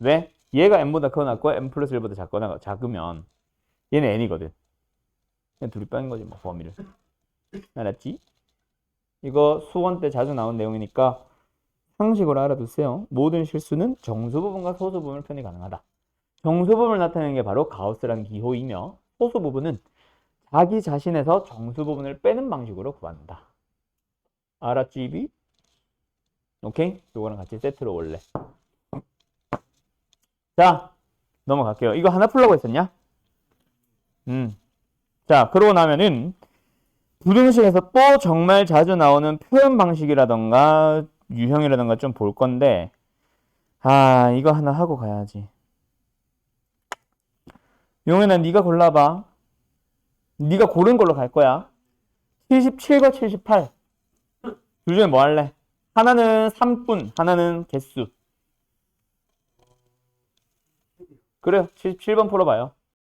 왜? 얘가 n보다 크거나 같고 n 플러스 1보다 작거나 작으면 얘는 n이거든. 그냥 둘이 빼는 거지 뭐 범위를. 알았지? 이거 수원 때 자주 나온 내용이니까 상식으로 알아두세요. 모든 실수는 정수 부분과 소수 부분을 표현이 가능하다. 정수 부분을 나타내는 게 바로 가우스라는 기호이며 소수 부분은 자기 자신에서 정수 부분을 빼는 방식으로 구한다. 알았지, 이비? 오케이? 요거랑 같이 세트로 올래. 자, 넘어갈게요. 이거 하나 풀라고 했었냐? 자, 그러고 나면은 부등식에서 또 정말 자주 나오는 표현 방식이라던가 유형이라던가 좀 볼 건데 이거 하나 하고 가야지. 용현아, 네가 골라봐. 네가 고른 걸로 갈 거야. 77과 78. 둘 중에 뭐 할래? 하나는 3분, 하나는 개수. 그래요. 77번 풀어봐요.